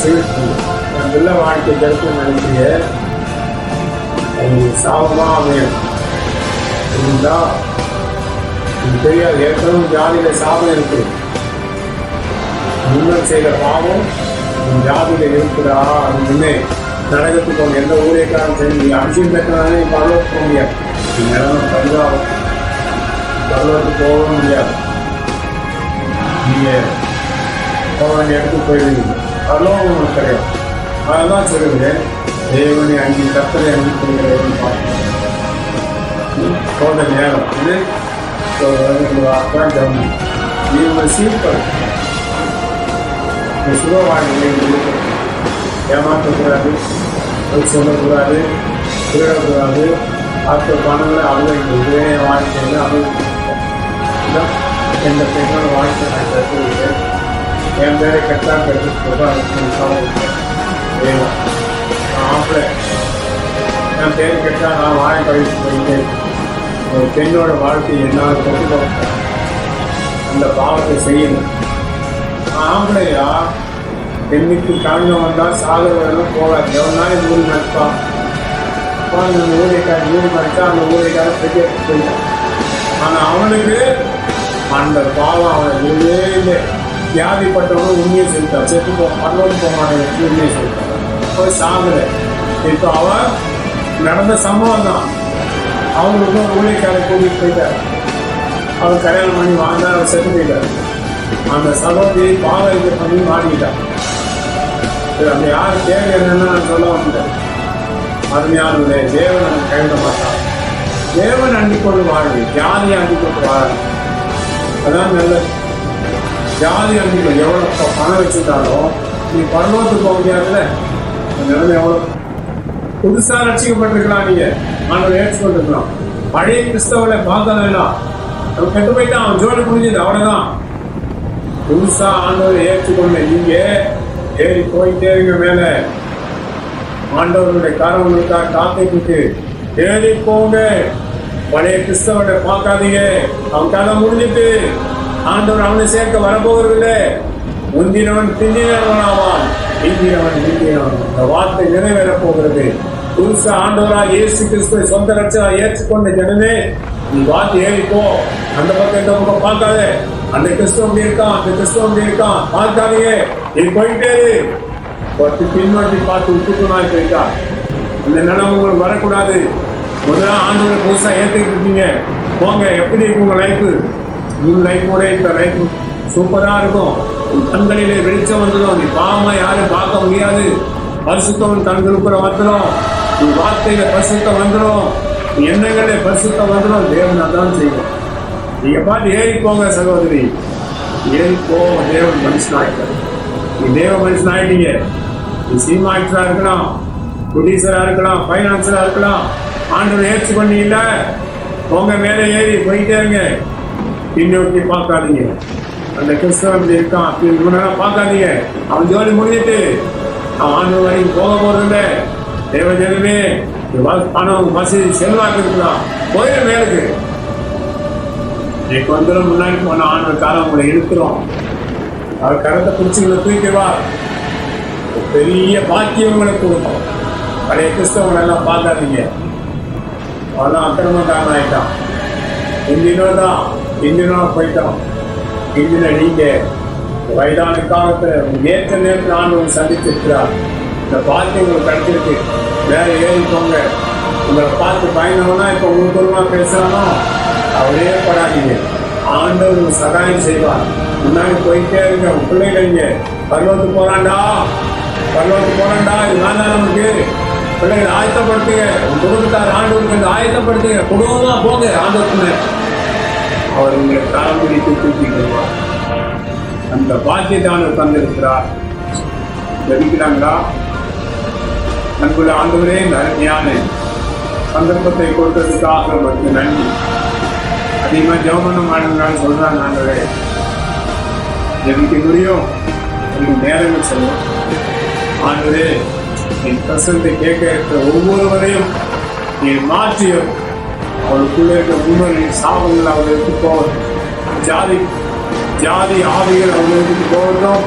சிவில் என் பிள்ளை வாழ்க்கை கிடைக்கும் நினைக்கிற சாபமாக அமையும். புரியுங்களா? இது தெரியாது. ஏற்கனவே ஜாதியில் சாபம் இருக்குது. முன்னர் செய்த பாவம் ஜாதியில் இருக்குதா? அது முன்னே நரகத்துக்கு போங்க. எந்த ஊழியக்காரன் சரி, நீ அரிசியம் பெற்றாலே பரலோகத்துக்கு போக முடியாது. நீ நிலம பரிதாபம். பரலோகத்துக்கு போக முடியாது. நீங்கள் போக வேண்டிய இடத்துக்கு போயிடுவீங்க. பரலோகம் உங்களுக்கு கிடையாது. அதெல்லாம் சொல்லுங்கள். தேவனை அங்கி கத்தனை அங்கி கொள்கிறவன் பார்க்கணும். போன நேரம் இது கவனி. நீ உங்களை சீர்படும். சுக வாழ்க்கையை ஏமாற்றக்கூடாது, சொல்லக்கூடாது, திருடக்கூடாது. மற்ற பணங்களை அவங்க வாழ்க்கையில் அவங்க எந்த பெண்ணோட வாழ்க்கை நான் கற்றுக்கிட்டேன். என் பேரை கெட்டால் கற்றுக்கிட்டு அதுக்கு வேணும். ஆம்பளை என் பேர் கெட்டால் நான் வாழை கழிச்சு போயிட்டேன். ஒரு பெண்ணோட வாழ்க்கை என்னால் கற்றுக்கொள்ள அந்த பாவத்தை செய்யணும். ஆம்பளையா பெண்ணுக்கு காரணம் வந்தால் சாகரம் போகாது. எவனாலும் ஊறி மறைப்பான். அந்த ஊழியக்காரன் ஊறி மறைச்சா அந்த ஊழியக்காரன் பெரிய போயிட்டான். ஆனால் அவனுக்கு அந்த பாவம் அவனை இல்லவே இல்லை. வியாதிப்பட்டவனும் உண்மையை சொல்லிட்டான். செத்து பரலோகம் போவான உண்மையை சொல்லிட்டான். போய் சாகலை. இப்போ அவன் நடந்த சம்பவம் தான். அவங்களுக்கும் ஊழியக்காரை கூட்டிகிட்டு போயிட்டார். அவர் கல்யாணம் பண்ணி வாழ்ந்தார். அவர் செத்து போயிட்டார். அந்த சகோதரி பாவத்தை பண்ணி மாட்டிக்கிட்டார். அந்த யார் தேவை என்னன்னு நான் சொல்ல வந்தேன். அருமையானவர்களே, தேவன் நம்ம கைவிட மாட்டான். தேவன் அண்டிக்கொண்டு வாழ்வு, ஜாதி அண்டிக்கொண்டு வாழ. அதான் நல்லது. ஜாதி அண்டிக்கொண்டு எவ்வளோ பணம் வச்சுட்டாலும் நீ பரலோகத்துக்கு போக முடியாதுல்ல. நிலைமை எவ்வளோ புதுசாக ரட்சிக்கப்பட்டிருக்கலாம். நீங்கள் ஆண்டவர் ஏற்றுக்கொண்டிருக்கலாம். பழைய கிறிஸ்தவர்களை பார்க்க வேண்டாம். அவன் கெட்டு போயிட்டான், அவன் ஜோடி முடிஞ்சது, அவ்வளவுதான். புதுசா ஆண்டவரை ஏற்றுக்கொண்ட நீங்க ஏறி போயிட்டே இருங்க மேல. ஆண்டவருடைய கரம் உங்களுக்காக காத்துக்கிட்டு ஏறி போங்க. பழைய கிறிஸ்தவனை பார்க்காதீங்க, அவன் கதை முடிஞ்சிட்டு. ஆண்டவர் அவனை சேர்க்க வரப்போகிறதில்லை. முந்தினவன் பிந்தினவன் ஆவான், பிந்தினவன் பிந்தினவன். இந்த வார்த்தை நிறைவேற போகிறது. புதுசா ஆண்டவராக இயேசு கிறிஸ்துவை சொந்த ரட்சகரா ஏற்றுக்கொண்ட ஜனமே, நீ வார்த்தை ஏறிப்போ. அந்த பக்கம் இந்த பக்கம் பார்க்காத. அந்த கிறிஸ்தவம் இருக்கான், அந்த கிறிஸ்தவம் இருக்கான், பார்க்காதீங்க. நீ போயிட்டே பின்னோட்டி பார்த்து உப்புக்குமாய் போயிட்டா. இந்த நிலம் உங்களுக்கு வரக்கூடாது. முதல்ல ஆண்டவரை புதுசா ஏற்றுக்கிட்டு இருக்கீங்க, போங்க. எப்படி இருக்கு உங்க லைஃப்? உங்க லைஃபோட இந்த லைஃப் சூப்பரா இருக்கும். கண்களிலே வெளிச்சம் வந்துடும். நீ பாவமா யாரும் பார்க்க முடியாது. பரிசுத்தவன் கண்களுக்குள்ள வந்துடும். நீ வார்த்தையில பரிசுத்தம் வந்துடும். நீ எண்ணங்களே பரிசுத்தம் வந்துடும். தேவன் அதான் செய்யும். நீங்க பார்த்து ஏறிப்போங்க சகோதரி, ஏறிப்போ. தேவன் மனுஷன் ஆயிட்டார். நீ தேவ மனுஷன் ஆயிட்டீங்க. நீ சினிமா ஆக்டரா இருக்கலாம், ப்ரொடியூசரா இருக்கலாம், பைனான்சரா இருக்கலாம். ஆண்டவர் ஏற்று பண்ணீங்கல்ல, போங்க மேலே ஏறி போயிட்டே இருங்க. பின்னோக்கி பார்க்காதீங்க. அந்த கிறிஸ்தவன் இருக்கான், இவனெல்லாம் பார்க்காதீங்க. அவன் ஜோலி முடிஞ்சிட்டு அவன் ஆண்டவர் வரைக்கும் போக போறதில்லை. தேவ ஜனமே, பணம் வசதி செல்வாக்கு இருக்கலாம், போயிட மேலுக்கு. இன்னைக்கு வந்துடும். முன்னாடி போன ஆண்டவர் காலம் உங்களை இழுக்கிறோம். அவர் கரத்தை பிடிச்சிங்களை தூக்கிடுவார். பெரிய பாக்கியம் உங்களுக்கு கொடுக்கும். பழைய கிறிஸ்தவங்களை எல்லாம் பார்க்காதீங்க. அவெல்லாம் அக்கிரமக்காரன் ஆயிட்டான். இந்தினோதான் இந்தினோ போயிட்டான். இந்தின நீங்க வயதான காலத்துல ஏற்ற நேரத்தில் ஆண்டவன் சந்திச்சிருக்கிறார். இந்த பாக்கியம் உங்களுக்கு கிடைச்சிருக்கு. வேற ஏறி போங்க. உங்களை பார்த்து பயந்தவனா இப்ப உங்களுக்கு பேசுறானோ அவரே படாதீங்க. ஆண்டவர் உங்களுக்கு சகாயம் செய்வார். முன்னாடி போயிட்டே இருங்க. உங்க பிள்ளைங்க பருவத்துக்கு போறாண்டா, பருவத்துக்கு போறாண்டா, இது வேண்டாம் நமக்கு. பிள்ளைகளை ஆயத்தப்படுத்துங்க. உங்க குடும்பத்தார் ஆண்டவருக்கு ஆயத்தப்படுத்துங்க. குடும்பமா போங்க ஆண்டவருக்கு. அவர் உங்களை காலம் பிடித்து தூக்கி வருவார். அந்த பாக்கியத்தான தந்திருக்கிறார். ஜெபிக்கிறாங்களா? அன்புள்ள ஆண்டவரே, ஞான சந்தர்ப்பத்தை கொடுத்ததுக்காக உங்களுக்கு நன்றி. அதிகமா ஜெபம் பண்ண சொல்றாங்க. ஆண்டவரே, ஜெபிக்க முடியும், உங்களுக்கு நேரங்கள் செல்லும். ஆண்டவரே, என் பிரசனத்தை கேட்க இருக்கிற ஒவ்வொருவரையும் நீ மாற்றியும் அவளுக்குள்ளே இருக்கிற உண்மைகளின் சாபங்கள் அவர்களுக்கு போகணும். ஜாதி ஆவிகள் அவர்களுக்கு போகணும்.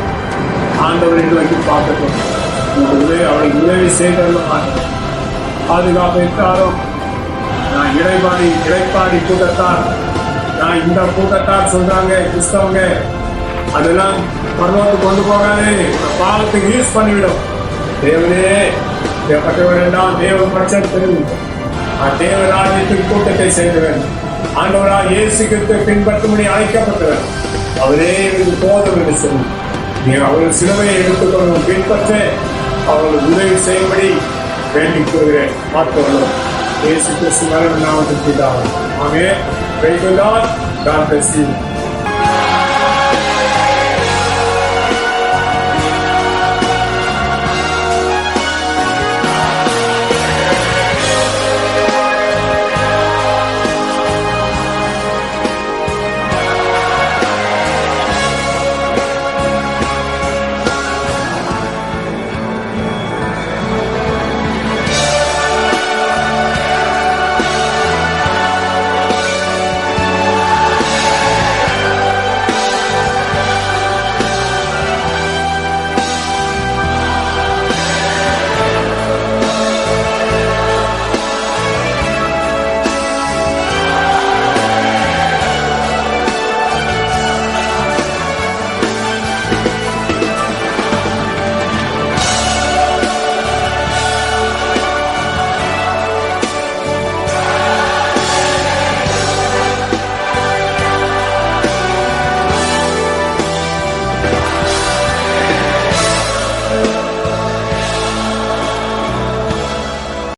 ஆண்டவர்கள் வைத்து பார்க்கட்டும். அவளுக்கு உதவி செய்ததும் பாதுகாப்பு இருக்காரும். நான் இடைப்பாடி கூட்டத்தார், நான் இந்த கூட்டத்தார் சொல்றாங்க கிறிஸ்தவங்க, அதெல்லாம் பருவத்துக்கு கொண்டு போகாது, பாவத்துக்கு யூஸ் பண்ணிவிடும். தேவனே, தேவப்பட்டவரெல்லாம் தேவ பட்சத்தில் தேவ ராஜ்யத்தின் கூட்டத்தை சேர்ந்தவன். ஆண்டவரால் இயேசு கிறிஸ்துவை பின்பற்றும்படி அழைக்கப்பட்டவன். அவரே எனக்கு போதும் என்று சொல்லி நீ அவர்கள் சிலுவையை எடுத்துக்கொள்ளும் பின்பற்ற அவர்கள் உதவி செய்யும்படி வேண்டிக் கொள்கிறேன். பார்த்துள்ளோம். இயேசு கிறிஸ்து நாமத்தில் பிதாவே. ஆமென். Praise the Lord. God bless you.